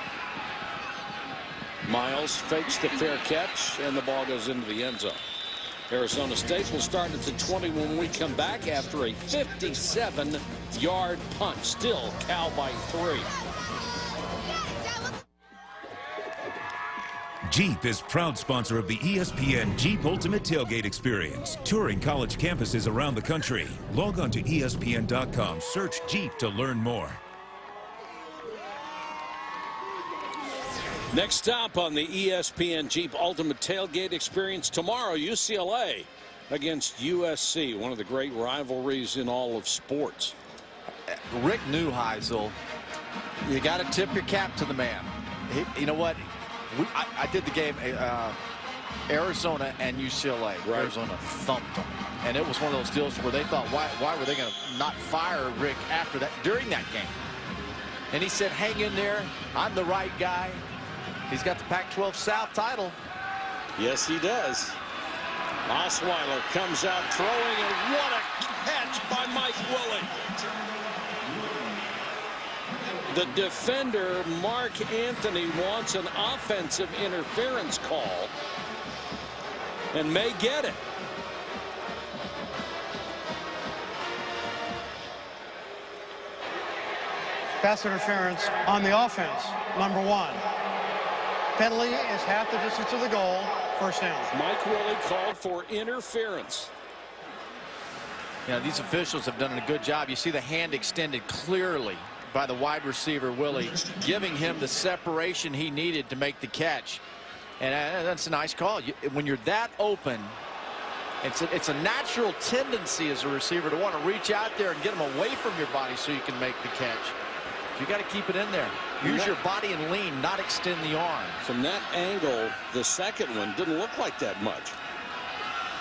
Miles fakes the fair catch, and the ball goes into the end zone. Arizona State will start at the 20 when we come back after a 57-yard punt. Still Cal by 3. Jeep is proud sponsor of the ESPN Jeep Ultimate Tailgate Experience, touring college campuses around the country. Log on to ESPN.com, search Jeep to learn more. Next stop on the ESPN Jeep Ultimate Tailgate Experience tomorrow, UCLA against USC, one of the great rivalries in all of sports. Rick Neuheisel, you got to tip your cap to the man. You know what? I did the game, Arizona and UCLA. Right. Arizona thumped them. And it was one of those deals where they thought, why were they going to not fire Rick after that, during that game? And he said, hang in there. I'm the right guy. He's got the Pac-12 South title. Yes, he does. Osweiler comes out throwing, and what a catch by Mike Willie. The defender, Mark Anthony, wants an offensive interference call and may get it. Pass interference on the offense, number 1. Penalty is half the distance to the goal. First down. Mike Willie called for interference. Yeah, these officials have done a good job. You see the hand extended clearly by the wide receiver, Willie, giving him the separation he needed to make the catch. And that's a nice call. When you're that open, it's a natural tendency as a receiver to want to reach out there and get him away from your body so you can make the catch. You got to keep it in there. Use your body and lean, not extend the arm. From that angle, the second one didn't look like that much.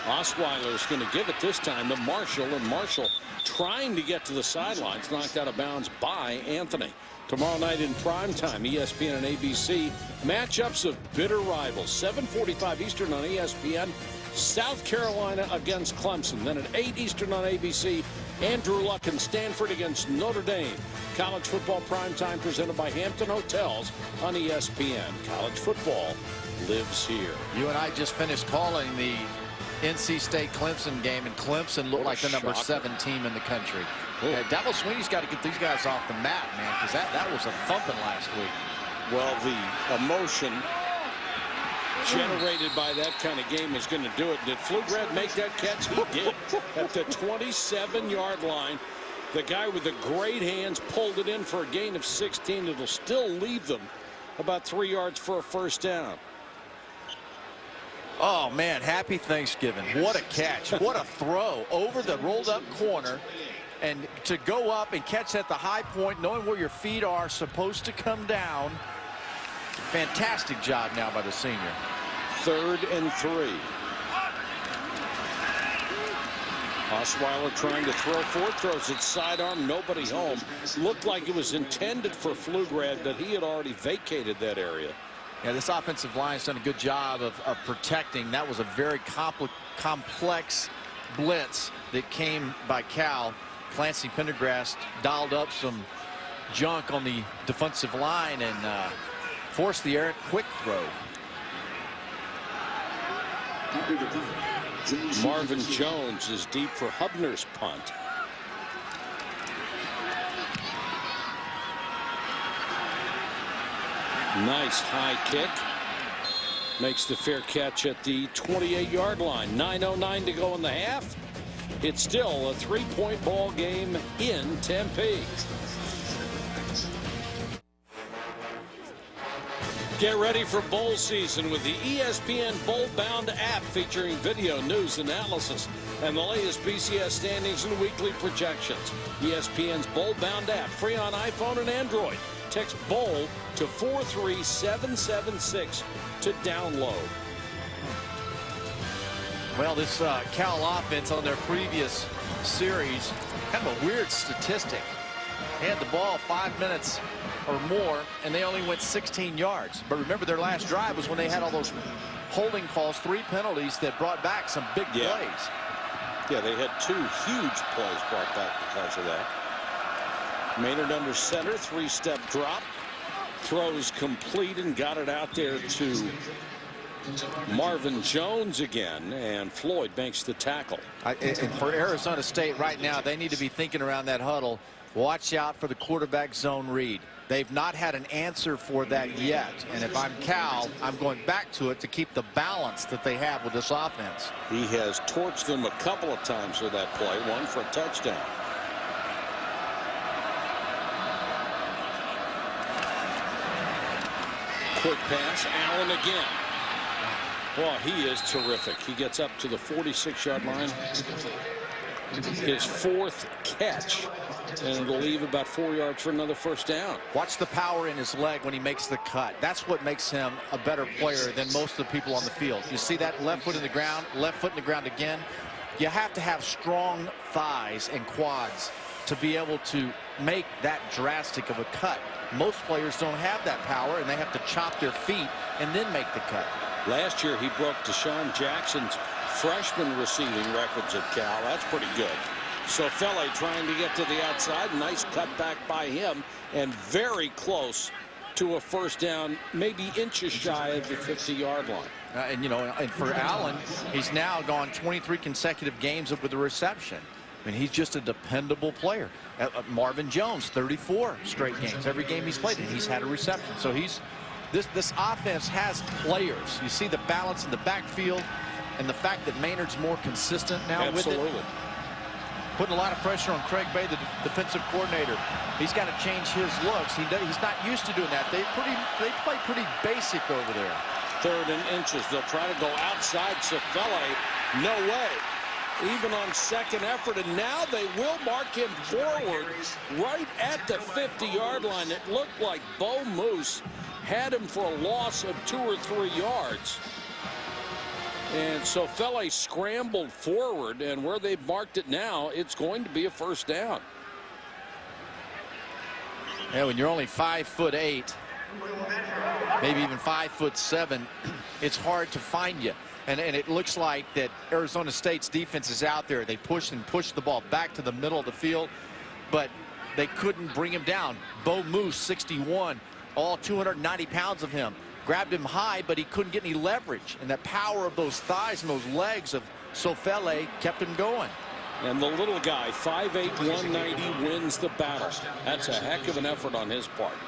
Osweiler is going to give it this time to Marshall, and Marshall trying to get to the sidelines, knocked out of bounds by Anthony. Tomorrow night in primetime, ESPN and ABC, matchups of bitter rivals. 7:45 Eastern on ESPN, South Carolina against Clemson. Then at 8 Eastern on ABC, Andrew Luck and Stanford against Notre Dame. College football primetime presented by Hampton Hotels on ESPN. College football lives here. You and I just finished calling the NC State Clemson game, and Clemson looked like the number 7 team in the country. Yeah, Dabo Swinney's got to get these guys off the mat, man, because that was a thumping last week. Well, the emotion generated by that kind of game is going to do it. Did Pflugrad make that catch? He did. At the 27-yard line, the guy with the great hands pulled it in for a gain of 16. It'll still leave them about 3 yards for a first down. Oh, man, happy Thanksgiving. What a catch. What a throw over the rolled-up corner. And to go up and catch at the high point, knowing where your feet are supposed to come down. Fantastic job now by the senior. 3rd and 3. Osweiler trying to throw forward, throws it sidearm, nobody home. Looked like it was intended for Pflugrad, but he had already vacated that area. Yeah, this offensive line's done a good job of protecting. That was a very complex blitz that came by Cal. Clancy Pendergrast dialed up some junk on the defensive line and forced the errant quick throw. Marvin Jones is deep for Hubner's punt. Nice high kick. Makes the fair catch at the 28-yard line. 9:09 to go in the half. It's still a 3-point ball game in Tempe. Get ready for bowl season with the ESPN Bowl Bound app featuring video news analysis and the latest BCS standings and weekly projections. ESPN's Bowl Bound app, free on iPhone and Android. Text BOWL to 43776 to download. Well, this Cal offense on their previous series, kind of a weird statistic. They had the ball 5 minutes or more, and they only went 16 yards. But remember, their last drive was when they had all those holding calls, 3 penalties that brought back some big plays. Yeah, they had 2 huge plays brought back because of that. Maynard under center, 3-step drop. Throws complete and got it out there to Marvin Jones again, and Floyd makes the tackle. And for Arizona State right now, they need to be thinking around that huddle. Watch out for the quarterback zone read. They've not had an answer for that yet. And if I'm Cal, I'm going back to it to keep the balance that they have with this offense. He has torched them a couple of times with that play, one for a touchdown. Quick pass, Allen again. Well, he is terrific. He gets up to the 46-yard line. His 4th catch, and it'll leave about 4 yards for another first down. Watch the power in his leg when he makes the cut. That's what makes him a better player than most of the people on the field. You see that left foot in the ground, left foot in the ground again. You have to have strong thighs and quads to be able to make that drastic of a cut. Most players don't have that power, and they have to chop their feet and then make the cut. Last year, he broke Deshaun Jackson's freshman receiving records at Cal. That's pretty good. So Fele trying to get to the outside. Nice cutback by him, and very close to a first down, maybe inches shy of the 50-yard line. And you know, and for Allen, he's now gone 23 consecutive games with a reception. I mean, he's just a dependable player. Marvin Jones, 34 straight games. Every game he's played in, he's had a reception. So this offense has players. You see the balance in the backfield, and the fact that Maynard's more consistent now with it. Putting a lot of pressure on Craig Bay, the defensive coordinator. He's got to change his looks. He's not used to doing that. They play pretty basic over there. 3rd and inches. They'll try to go outside. Cifele, no way. Even on second effort, and now they will mark him forward right at the 50-yard line. It looked like Bo Moose had him for a loss of 2 or 3 yards. And so Fele scrambled forward, and where they've marked it now, it's going to be a first down. Yeah, when you're only 5'8", maybe even 5'7", it's hard to find you. And it looks like that Arizona State's defense is out there. They push the ball back to the middle of the field, but they couldn't bring him down. Bo Moose, 61, all 290 pounds of him. Grabbed him high, but he couldn't get any leverage. And the power of those thighs and those legs of Sofele kept him going. And the little guy, 5'8", 190, wins the battle. That's a heck of an effort on his part.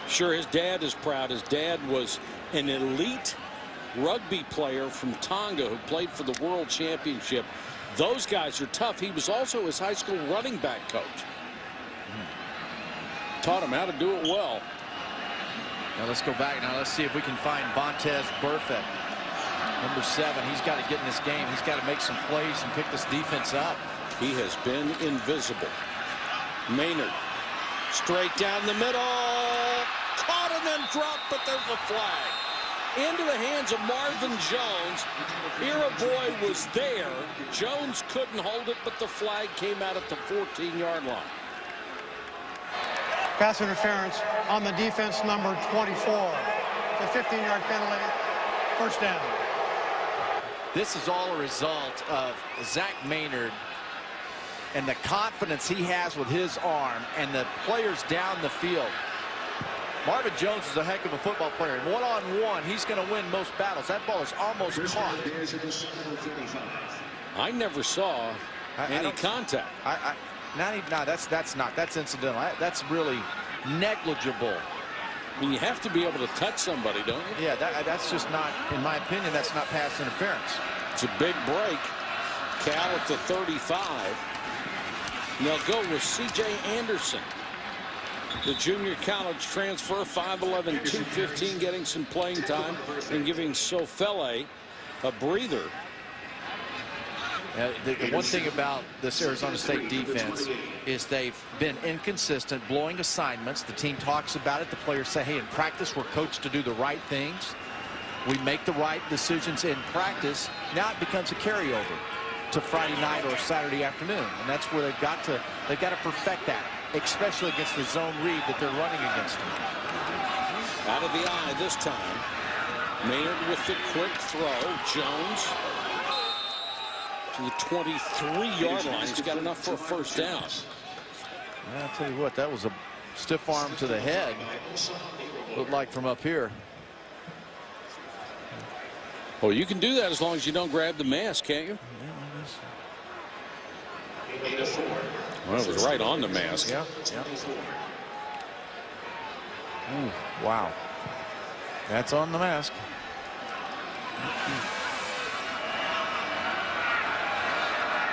Sure, his dad is proud. His dad was an elite rugby player from Tonga who played for the World Championship. Those guys are tough. He was also his high school running back coach. Taught him how to do it well. Now let's go back. Now let's see if we can find Vontez Burfict. Number 7. He's got to get in this game. He's got to make some plays and pick this defense up. He has been invisible. Maynard straight down the middle. Caught and then dropped, but there's a flag. Into the hands of Marvin Jones. Iraboy was there. Jones couldn't hold it, but the flag came out at the 14-yard line. Pass interference on the defense, number 24. The 15-yard penalty, first down. This is all a result of Zach Maynard and the confidence he has with his arm and the players down the field. Marvin Jones is a heck of a football player. And one-on-one, he's going to win most battles. That ball is almost caught. I never saw any contact. That's incidental. That's really negligible. I mean, you have to be able to touch somebody, don't you? Yeah, that's just not, in my opinion, that's not pass interference. It's a big break. Cal at the 35. And they'll go with C.J. Anderson, the junior college transfer, 5'11", 215, getting some playing time and giving Sofele a breather. The one thing about this Arizona State defense is they've been inconsistent, blowing assignments. The team talks about it. The players say, hey, in practice, we're coached to do the right things. We make the right decisions in practice. Now it becomes a carryover to Friday night or Saturday afternoon. And that's where they've got to perfect that, especially against the zone read that they're running against them. Out of the eye this time. Maynard with the quick throw. Jones to the 23-yard line. He's got enough for a first down. I'll tell you what, that was a stiff arm to the head. Looked like from up here. Well, you can do that as long as you don't grab the mask, can't you? Well, it was right on the mask. Yeah. Ooh, wow. That's on the mask.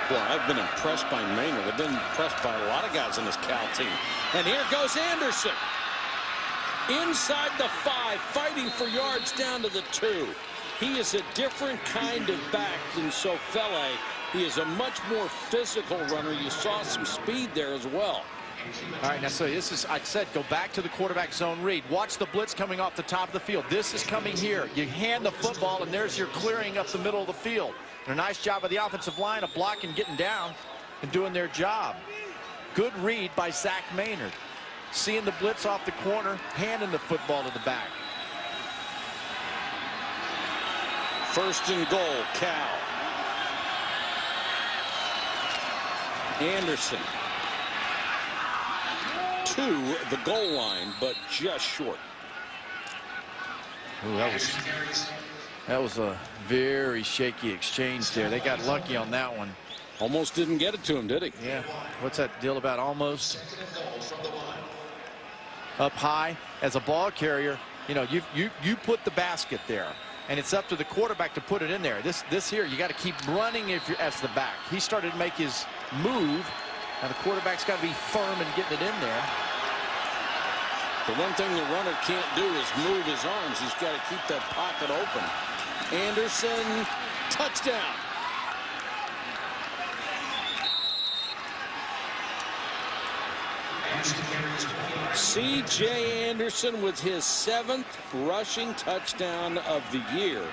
Well, I've been impressed by Maynard. I've been impressed by a lot of guys on this Cal team. And here goes Anderson. Inside the 5, fighting for yards down to the 2. He is a different kind of back than Sofele. He is a much more physical runner. You saw some speed there as well. All right, now so this is, I said, go back to the quarterback zone read. Watch the blitz coming off the top of the field. This is coming here. You hand the football, and there's your clearing up the middle of the field. And a nice job by the offensive line of blocking, getting down, and doing their job. Good read by Zach Maynard. Seeing the blitz off the corner, handing the football to the back. First and goal, Cal. Anderson to the goal line, but just short. Ooh, that was a very shaky exchange there. They got lucky on that one. Almost didn't get it to him, did he? Yeah. What's that deal about almost? Up high as a ball carrier, you know, you put the basket there, and it's up to the quarterback to put it in there. This here, you got to keep running if you're as the back. He started to make his move. Now the quarterback's got to be firm and getting it in there. The one thing the runner can't do is move his arms. He's got to keep that pocket open. Anderson, touchdown. C.J. Anderson with his 7th rushing touchdown of the year.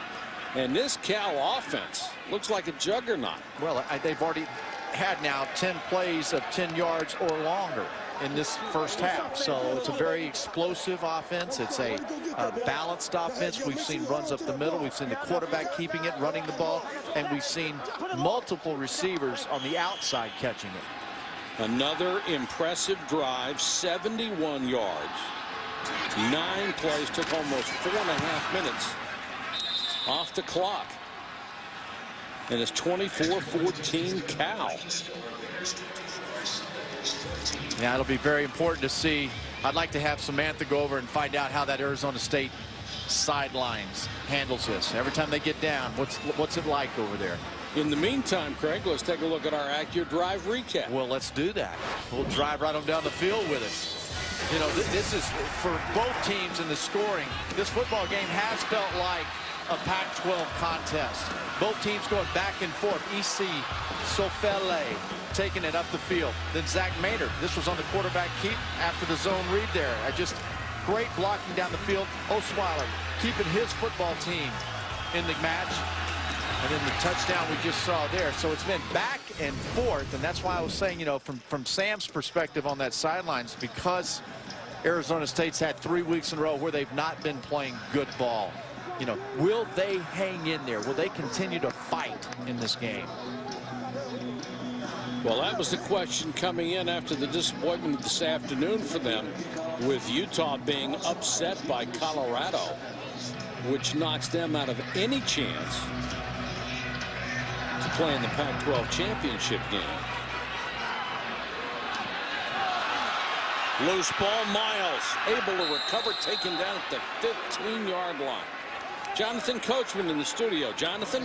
And this Cal offense looks like a juggernaut. Well, they've already had now 10 plays of 10 yards or longer in this first half. So it's a very explosive offense. It's a balanced offense. We've seen runs up the middle. We've seen the quarterback keeping it, running the ball, and we've seen multiple receivers on the outside catching it. Another impressive drive, 71 yards. 9 plays, took almost 4.5 minutes off the clock. And it's 24-14 Cal. Yeah, it'll be very important to see. I'd like to have Samantha go over and find out how that Arizona State sidelines handles this. Every time they get down, what's it like over there? In the meantime, Craig, let's take a look at our accurate drive recap. Well, let's do that. We'll drive right on down the field with it. You know, this is for both teams in the scoring. This football game has felt like a Pac-12 contest. Both teams going back and forth. EC, Sofele taking it up the field. Then Zach Maynard. This was on the quarterback keep after the zone read there. Just great blocking down the field. Osweiler keeping his football team in the match. And then the touchdown we just saw there. So it's been back and forth, and that's why I was saying, you know, from Sam's perspective on that sidelines, because Arizona State's had 3 weeks in a row where they've not been playing good ball. You know, will they hang in there? Will they continue to fight in this game? Well, that was the question coming in after the disappointment this afternoon for them, with Utah being upset by Colorado, which knocks them out of any chance to play in the Pac-12 championship game. Loose ball, Miles able to recover, taken down at the 15-yard line. Jonathan Coachman in the studio. Jonathan?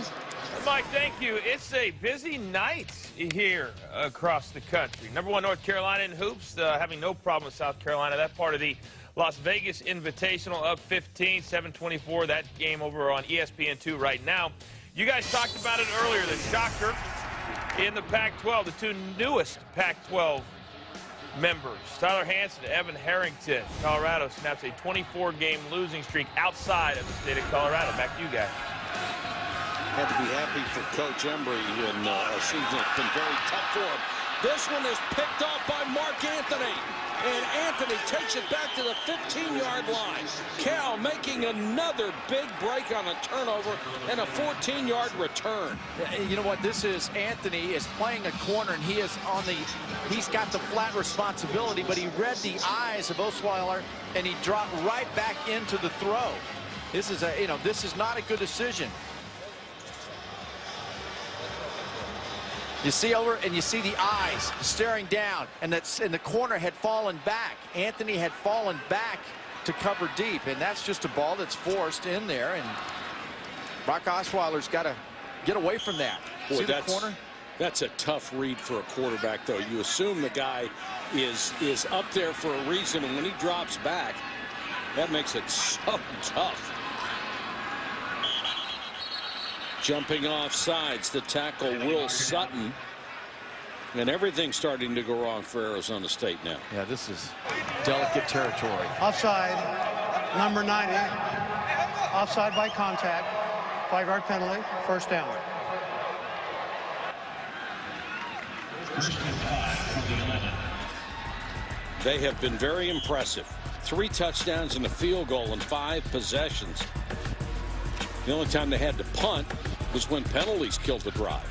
Mike, thank you. It's a busy night here across the country. #1 North Carolina in hoops, having no problem with South Carolina. That part of the Las Vegas Invitational up 15, 7:24. That game over on ESPN2 right now. You guys talked about it earlier, the shocker in the Pac-12, the two newest Pac-12 members. Tyler Hansen, Evan Harrington. Colorado snaps a 24-game losing streak outside of the state of Colorado. Back to you guys. Had to be happy for Coach Embry in a season that's been very tough for him. This one is picked off by Mark Anthony. And Anthony takes it back to the 15-yard line. Cal making another big break on a turnover and a 14-yard return. You know what this is? Anthony is playing a corner, and he's got the flat responsibility, but he read the eyes of Osweiler, and he dropped right back into the throw. This is this is not a good decision. You see over, and you see the eyes staring down, and the corner had fallen back. Anthony had fallen back to cover deep, and that's just a ball that's forced in there, and Brock Osweiler's got to get away from that. Boy, see the corner? That's a tough read for a quarterback, though. You assume the guy is up there for a reason, and when he drops back, that makes it so tough. Jumping off sides, the tackle Will Sutton. And everything's starting to go wrong for Arizona State now. Yeah, this is delicate territory. Offside, number 90. Offside by contact. 5-yard penalty, first down. They have been very impressive. 3 touchdowns and a field goal in 5 possessions. The only time they had to punt was when penalties killed the drive.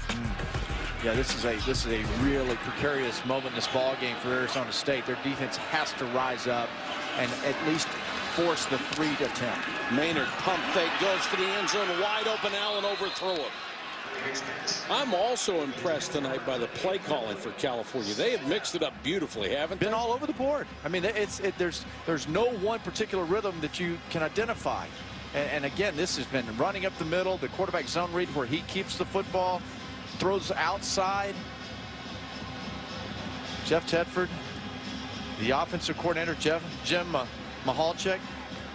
Yeah, this is a really precarious moment in this ball game for Arizona State. Their defense has to rise up and at least force the 3 attempt. Maynard pump fake, goes for the end zone, wide open. Allen overthrew him. I'm also impressed tonight by the play calling for California. They have mixed it up beautifully, haven't they? Been all over the board. I mean, there's no one particular rhythm that you can identify. And again, this has been running up the middle, the quarterback zone read where he keeps the football, throws outside. Jeff Tedford, the offensive coordinator, Jim Mahalchik,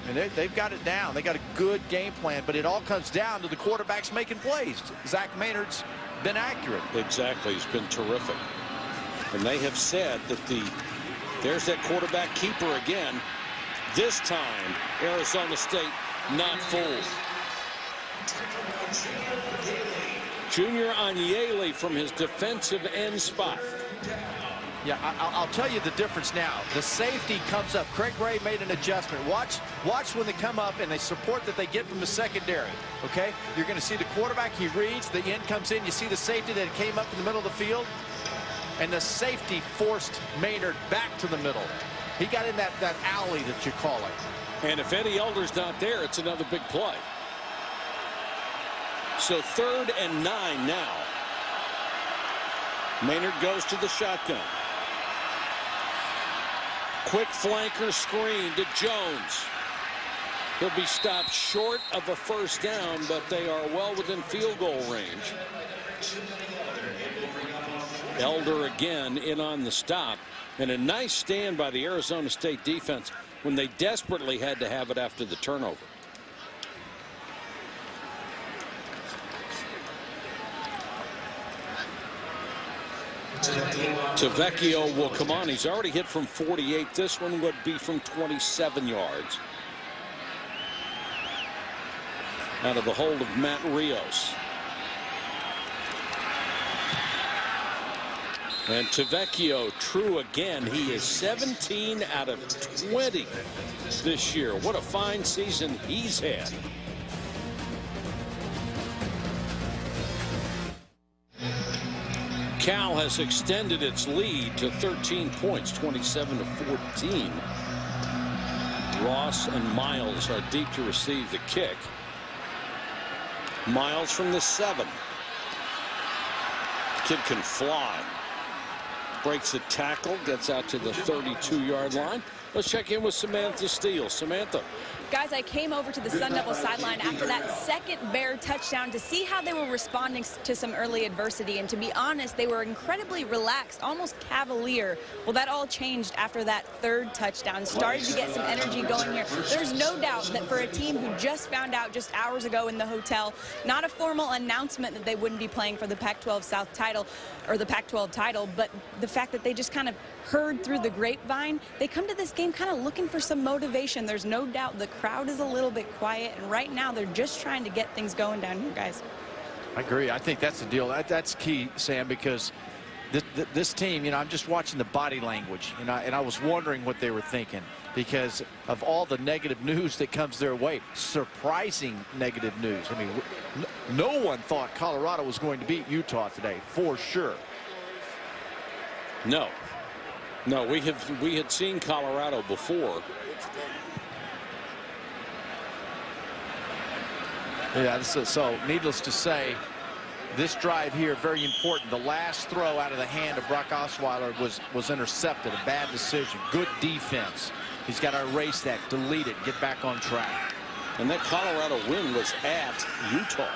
and they've got it down. They got a good game plan, but it all comes down to the quarterbacks making plays. Zach Maynard's been accurate. Exactly. He's been terrific. And they have said that there's that quarterback keeper again. This time, Arizona State not fooled. Junior Anyele from his defensive end spot. Yeah, I'll tell you the difference now. The safety comes up. Craig Gray made an adjustment. Watch when they come up and they support that they get from the secondary. Okay? You're going to see the quarterback. He reads. The end comes in. You see the safety that came up in the middle of the field. And the safety forced Maynard back to the middle. He got in that alley that you call it. And if Eddie Elder's not there, it's another big play. So 3rd and 9 now. Maynard goes to the shotgun. Quick flanker screen to Jones. He'll be stopped short of a first down, but they are well within field goal range. Elder again in on the stop. And a nice stand by the Arizona State defense when they desperately had to have it after the turnover. Tavecchio will come on. He's already hit from 48. This one would be from 27 yards. Out of the hold of Matt Rios. And Tavecchio true again. He is 17 out of 20 this year. What a fine season he's had. Cal has extended its lead to 13 points, 27 to 14. Ross and Miles are deep to receive the kick. Miles from the 7. Kid can fly. breaks a tackle, gets out to the 32-yard line. Let's check in with Samantha Steele. Samantha. Guys, I came over to the Sun Devils sideline after that second Bear touchdown to see how they were responding to some early adversity. And to be honest, they were incredibly relaxed, almost cavalier. Well, that all changed after that third touchdown. Started to get some energy going here. There's no doubt that for a team who just found out just hours ago in the hotel, not a formal announcement that they wouldn't be playing for the Pac-12 South title or the Pac-12 title, but the fact that they just kind of heard through the grapevine, they come to this game kind of looking for some motivation. There's no doubt the crowd is a little bit quiet, and right now they're just trying to get things going down here, guys. I agree. I think that's the deal. That's key, Sam, because this team, you know, I'm just watching the body language, and I was wondering what they were thinking because of all the negative news that comes their way. Surprising negative news. I mean, no one thought Colorado was going to beat Utah today, for sure. No, we had seen Colorado before. Yeah, so needless to say, this drive here very important. The last throw out of the hand of Brock Osweiler was intercepted. A bad decision. Good defense. He's got to erase that, delete it, get back on track. And that Colorado win was at Utah.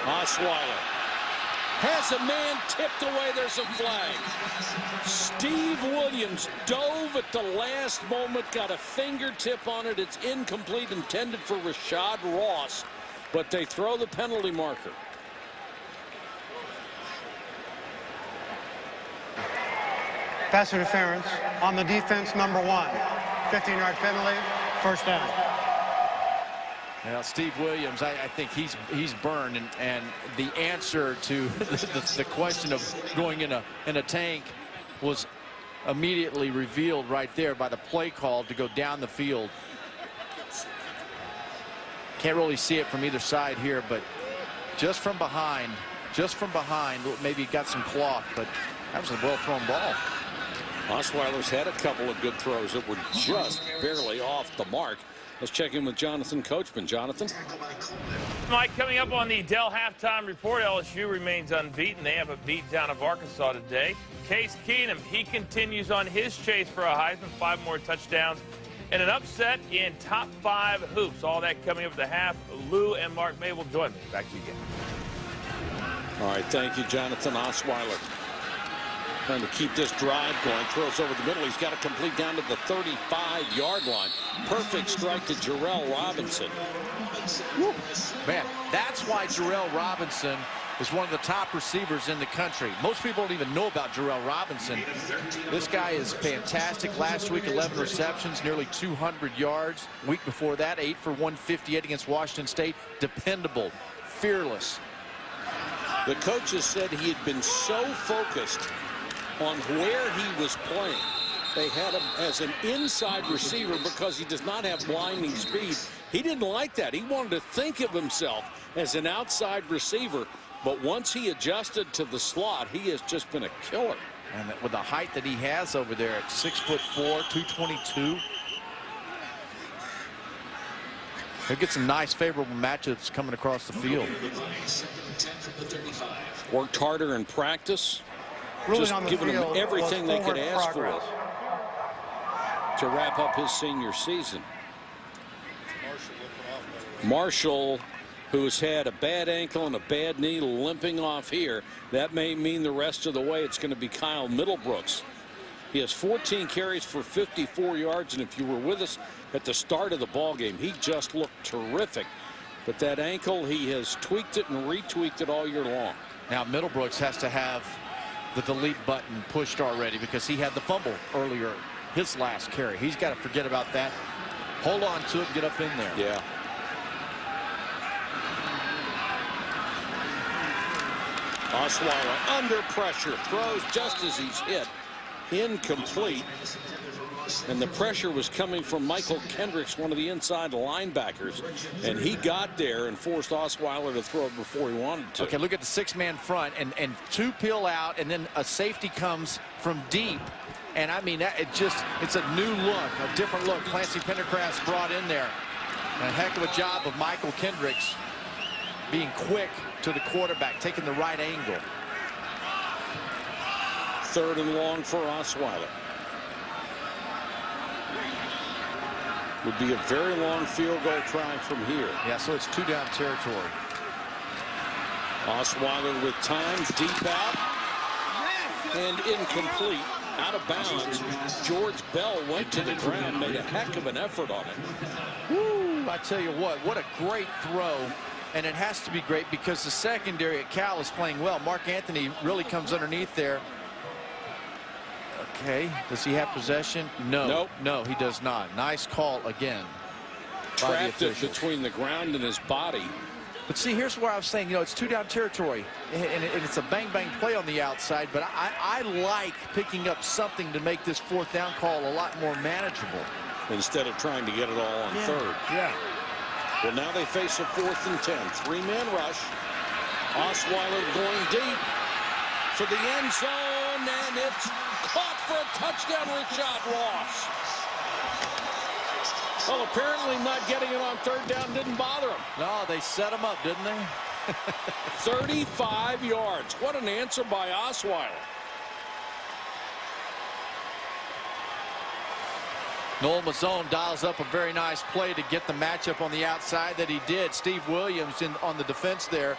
Osweiler has a man tipped away. There's a flag. Steve Williams dove at the last moment, got a fingertip on it. It's incomplete, intended for Rashad Ross, but they throw the penalty marker. Pass interference on the defense, number 1. 15-yard penalty, first down. Now, Steve Williams, I think he's burned, and the answer to the question of going in a tank was immediately revealed right there by the play call to go down the field. Can't really see it from either side here, but just from behind, maybe got some cloth, but that was a well-thrown ball. Osweiler's had a couple of good throws that were just barely off the mark. Let's check in with Jonathan Coachman. Jonathan. Mike, coming up on the Dell halftime report, LSU remains unbeaten. They have a beat down of Arkansas today. Case Keenum, he continues on his chase for a Heisman, 5 more touchdowns, and an upset in top 5 hoops. All that coming up at the half. Lou and Mark May will join me. Back to you again. All right, thank you, Jonathan. Osweiler trying to keep this drive going. Throws over the middle. He's got to complete down to the 35-yard line. Perfect strike to Jarrell Robinson. Woo. Man, that's why Jarrell Robinson is one of the top receivers in the country. Most people don't even know about Jarrell Robinson. This guy is fantastic. Last week, 11 receptions, nearly 200 yards. Week before that, 8 for 158 against Washington State. Dependable, fearless. The coaches said he had been so focused on where he was playing. They had him as an inside receiver because he does not have blinding speed. He didn't like that. He wanted to think of himself as an outside receiver. But once he adjusted to the slot, he has just been a killer. And with the height that he has over there at 6'4", 222. He'll get some nice favorable matchups coming across the field. Worked harder in practice. Really just giving him everything they could ask for to wrap up his senior season. Marshall, who's had a bad ankle and a bad knee, limping off here. That may mean the rest of the way it's going to be Kyle Middlebrooks. He has 14 carries for 54 yards, and if you were with us at the start of the ball game, he just looked terrific. But that ankle, he has tweaked it and retweaked it all year long. Now Middlebrooks has to have the delete button pushed already because he had the fumble earlier, his last carry. He's got to forget about that. Hold on to it and get up in there. Yeah. Osweiler under pressure, throws just as he's hit. Incomplete. And the pressure was coming from Michael Kendricks, one of the inside linebackers. And he got there and forced Osweiler to throw it before he wanted to. Okay, look at the 6-man front and 2 peel out, and then a safety comes from deep. And I mean, it's a new look, a different look. Clancy Pendergrass brought in there. And a heck of a job of Michael Kendricks being quick to the quarterback, taking the right angle. 3rd and long for Osweiler. Would be a very long field goal try from here. Yeah, so it's 2-down territory. Osweiler with time, deep out, and incomplete. Out of bounds. George Bell went to the ground, made a heck of an effort on it. Woo, I tell you what a great throw. And it has to be great because the secondary at Cal is playing well. Mark Anthony really comes underneath there. Okay, does he have possession? No. Nope. No, he does not. Nice call again. Trapped it between the ground and his body. But see, here's where I was saying, it's 2-down territory, and it's a bang-bang play on the outside, but I like picking up something to make this 4th down call a lot more manageable. Instead of trying to get it all on 3rd. Yeah. Well, now they face a 4th and 10. 3-man rush. Osweiler going deep for the end zone, and it's caught for a touchdown, Rashad Ross. Well, apparently not getting it on 3rd down didn't bother him. No, they set him up, didn't they? 35 yards. What an answer by Osweiler. Noel Mazzone dials up a very nice play to get the matchup on the outside that he did. Steve Williams on the defense there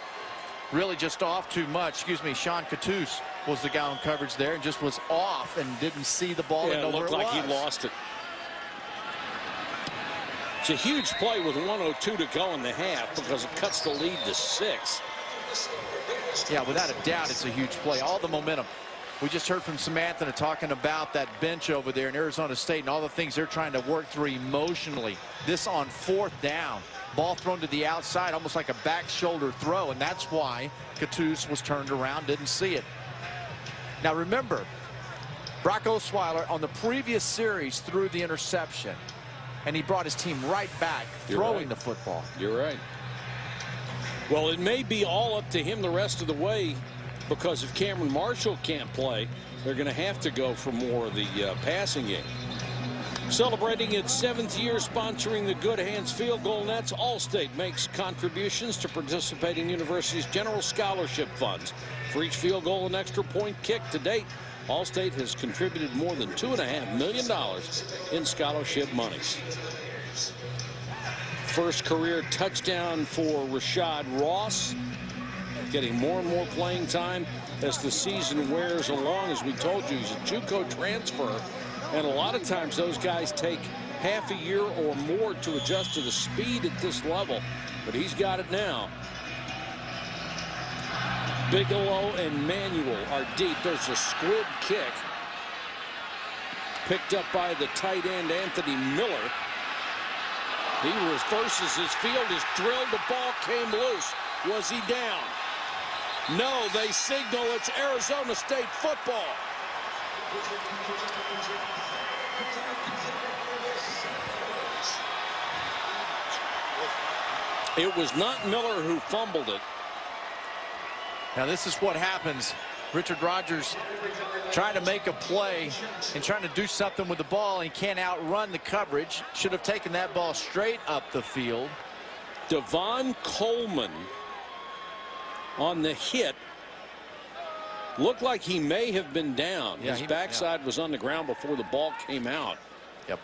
really just off too much. Excuse me, Sean Cattouse was the guy on coverage there and just was off and didn't see the ball. Yeah, and know it looked where it like was. he lost it. It's a huge play with 1:02 to go in the half because it cuts the lead to 6. Yeah, without a doubt, it's a huge play. All the momentum. We just heard from Samantha talking about that bench over there in Arizona State and all the things they're trying to work through emotionally. This on 4th down. Ball thrown to the outside, almost like a back shoulder throw, and that's why Cattouse was turned around, didn't see it. Now remember, Brock Osweiler on the previous series threw the interception, and he brought his team right back throwing the football. You're right. Well, it may be all up to him the rest of the way, because if Cameron Marshall can't play, they're going to have to go for more of the passing game. Celebrating its 7th year sponsoring the Good Hands Field Goal Nets, Allstate makes contributions to participating universities' general scholarship funds. For each field goal and extra point kick to date, Allstate has contributed more than $2.5 million in scholarship monies. First career touchdown for Rashad Ross, getting more and more playing time as the season wears along. As we told you, he's a JUCO transfer, and a lot of times those guys take half a year or more to adjust to the speed at this level, but he's got it now. Bigelow and Manuel are deep. There's a squib kick picked up by the tight end Anthony Miller. He reverses his field, is drilled, the ball came loose. Was he down? No, they signal it's Arizona State football. It was not Miller who fumbled it. Now this is what happens. Richard Rodgers trying to make a play and trying to do something with the ball, and he can't outrun the coverage. Should have taken that ball straight up the field. Devon Coleman on the hit looked like he may have been down. Yeah, his backside was on the ground before the ball came out. Yep.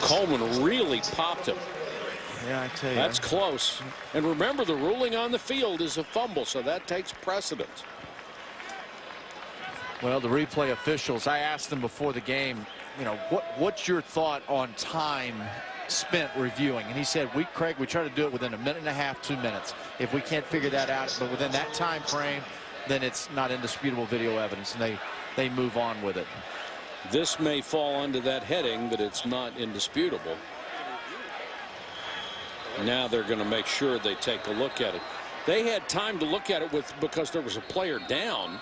Coleman really popped him. Yeah, I tell you. That's close. And remember, the ruling on the field is a fumble, so that takes precedence. Well, the replay officials, I asked them before the game, you know, what's your thought on time spent reviewing? And he said, Craig, we try to do it within 1.5 minutes, 2 minutes. If we can't figure that out, but within that time frame, then it's not indisputable video evidence, and they move on with it. This may fall under that heading, but it's not indisputable. Now they're going to make sure they take a look at it. They had time to look at it because there was a player down.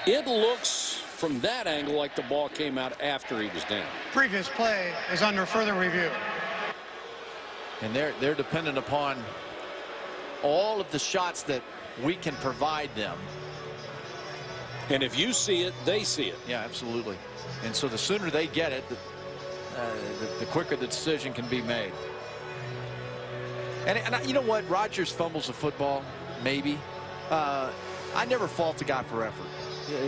It looks from that angle like the ball came out after he was down. Previous play is under further review. And they're dependent upon all of the shots that we can provide them. And if you see it, they see it. Yeah, absolutely. And so the sooner they get it, the quicker the decision can be made. And you know what? Rodgers fumbles a football, maybe. I never fault a guy for effort.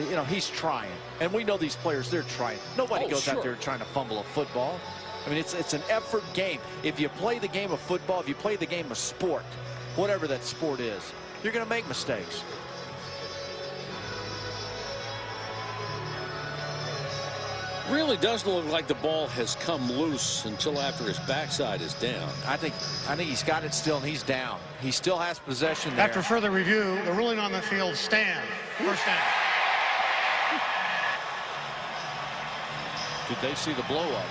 You know, he's trying. And we know these players, they're trying. Nobody goes out there trying to fumble a football. I mean, it's an effort game. If you play the game of football, if you play the game of sport, whatever that sport is, you're going to make mistakes. Really doesn't look like the ball has come loose until after his backside is down. I think he's got it still, and he's down. He still has possession there. After further review, the ruling on the field stand. First down. Did they see the blow-up?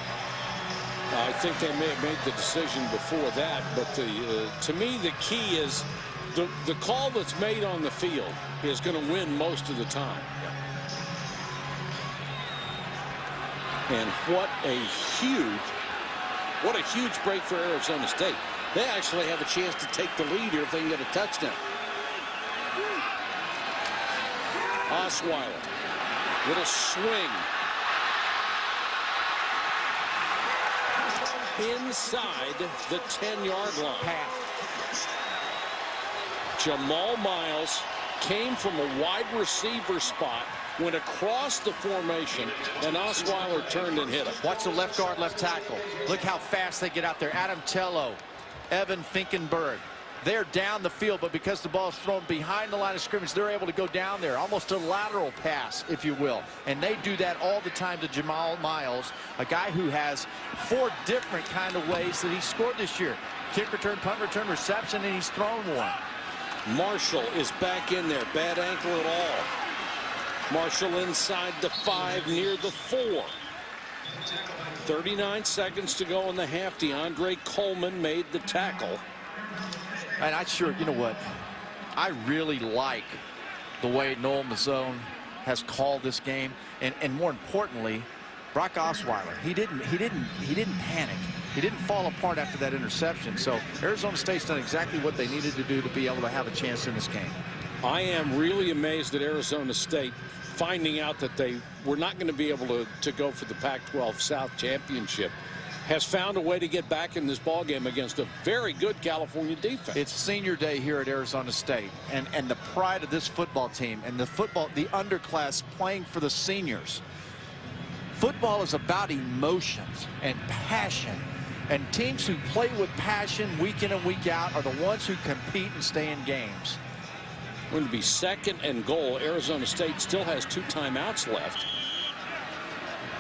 I think they may have made the decision before that, but to me the key is the call that's made on the field is going to win most of the time. And what a huge break for Arizona State. They actually have a chance to take the lead here if they can get a touchdown. Osweiler with a swing. Inside the 10-yard line. Jamal Miles came from a wide receiver spot, went across the formation, and Osweiler turned and hit him. Watch the left guard, left tackle. Look how fast they get out there. Adam Tello, Evan Finkenberg. They're down the field, but because the ball is thrown behind the line of scrimmage, they're able to go down there, almost a lateral pass, if you will. And they do that all the time to Jamal Miles, a guy who has 4 different kind of ways that he scored this year. Kick return, punt return, reception, and he's thrown one. Marshall is back in there. Bad ankle at all. Marshall inside the 5, near the 4. 39 seconds to go in the half. DeAndre Coleman made the tackle. And you know what? I really like the way Noel Mazzone has called this game, and more importantly, Brock Osweiler. He didn't panic. He didn't fall apart after that interception. So Arizona State's done exactly what they needed to do to be able to have a chance in this game. I am really amazed at Arizona State finding out that they were not going to be able to go for the Pac-12 South Championship. Has found a way to get back in this ball game against a very good California defense. It's senior day here at Arizona State, and the pride of this football team and the underclass playing for the seniors. Football is about emotions and passion, and teams who play with passion week in and week out are the ones who compete and stay in games. Going to be 2nd and goal. Arizona State still has 2 timeouts left.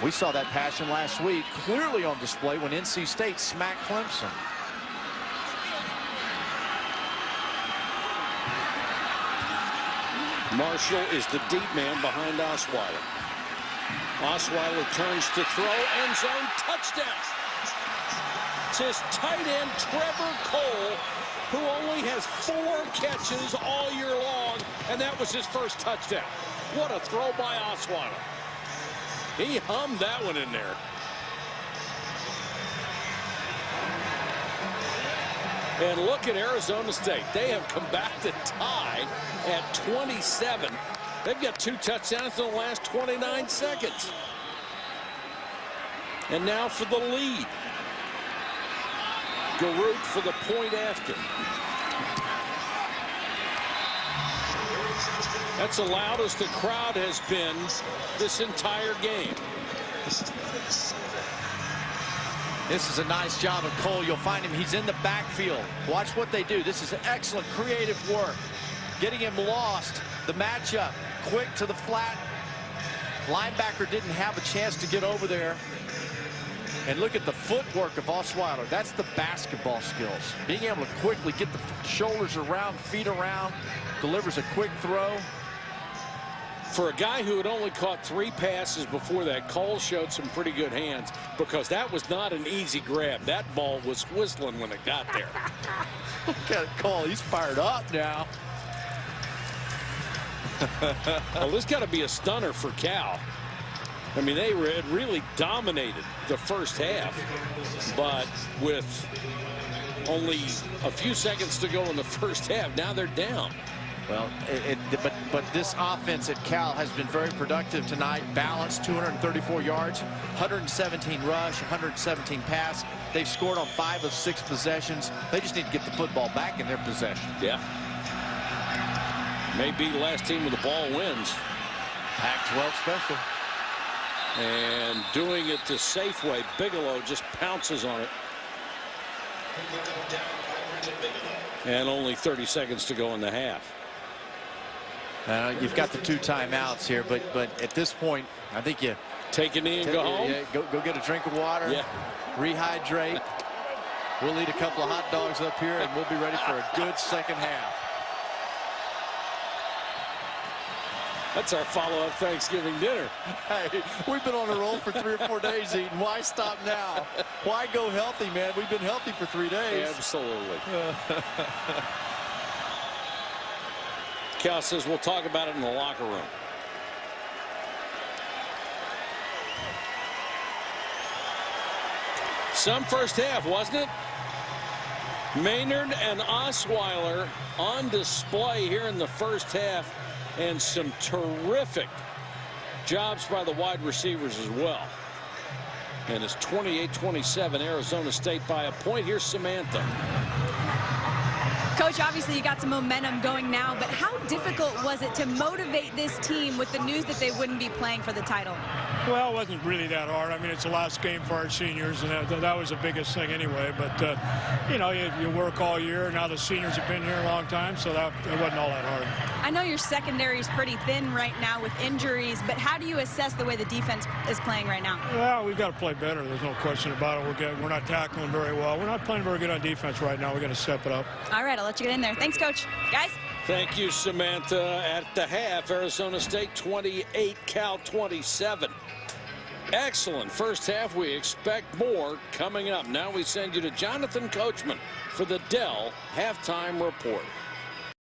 We saw that passion last week clearly on display when NC State smacked Clemson. Marshall is the deep man behind Osweiler. Osweiler turns to throw, end zone, touchdown. It's his tight end, Trevor Cole, who only has 4 catches all year long, and that was his first touchdown. What a throw by Osweiler. He hummed that one in there. And look at Arizona State. They have come back to tie at 27. They've got 2 touchdowns in the last 29 seconds. And now for the lead. Garut for the point after. That's the loudest the crowd has been this entire game. This is a nice job of Cole. You'll find him. He's in the backfield. Watch what they do. This is excellent creative work. Getting him lost. The matchup. Quick to the flat. Linebacker didn't have a chance to get over there. And look at the footwork of Osweiler. That's the basketball skills. Being able to quickly get the shoulders around, feet around, delivers a quick throw. For a guy who had only caught 3 passes before that, Cole showed some pretty good hands, because that was not an easy grab. That ball was whistling when it got there. Look at Cole. He's fired up now. Well, this got to be a stunner for Cal. I mean, they had really dominated the first half, but with only a few seconds to go in the first half, now they're down. Well, but this offense at Cal has been very productive tonight. Balanced, 234 yards, 117 rush, 117 pass. They've scored on 5 of 6 possessions. They just need to get the football back in their possession. Yeah. Maybe last team with the ball wins. Pac-12 special. And doing it to Safeway. Bigelow just pounces on it. And only 30 seconds to go in the half. You've got the 2 timeouts here, but at this point, I think you take a knee and go home. Yeah, go get a drink of water. Yeah. Rehydrate. We'll eat a couple of hot dogs up here, and we'll be ready for a good second half. That's our follow-up Thanksgiving dinner. Hey, we've been on a roll for 3 or 4 days eating. Why stop now? Why go healthy, man? We've been healthy for 3 days. Absolutely. Cal says we'll talk about it in the locker room. Some first half, wasn't it? Maynard and Osweiler on display here in the first half, and some terrific jobs by the wide receivers as well. And it's 28-27, Arizona State by a point. Here's Samantha. Coach, obviously you got some momentum going now, but how difficult was it to motivate this team with the news that they wouldn't be playing for the title? Well, it wasn't really that hard. I mean, it's the last game for our seniors, and that was the biggest thing anyway. But, you know, you work all year. Now the seniors have been here a long time, so it wasn't all that hard. I know your secondary is pretty thin right now with injuries, but how do you assess the way the defense is playing right now? Well, we've got to play better. There's no question about it. We're not tackling very well. We're not playing very good on defense right now. We've got to step it up. All right, I'll let you get in there. Thanks, Coach. Guys? Thank you, Samantha. At the half, Arizona State 28, Cal 27. Excellent first half. We expect more coming up. Now we send you to Jonathan Coachman for the Dell Halftime Report.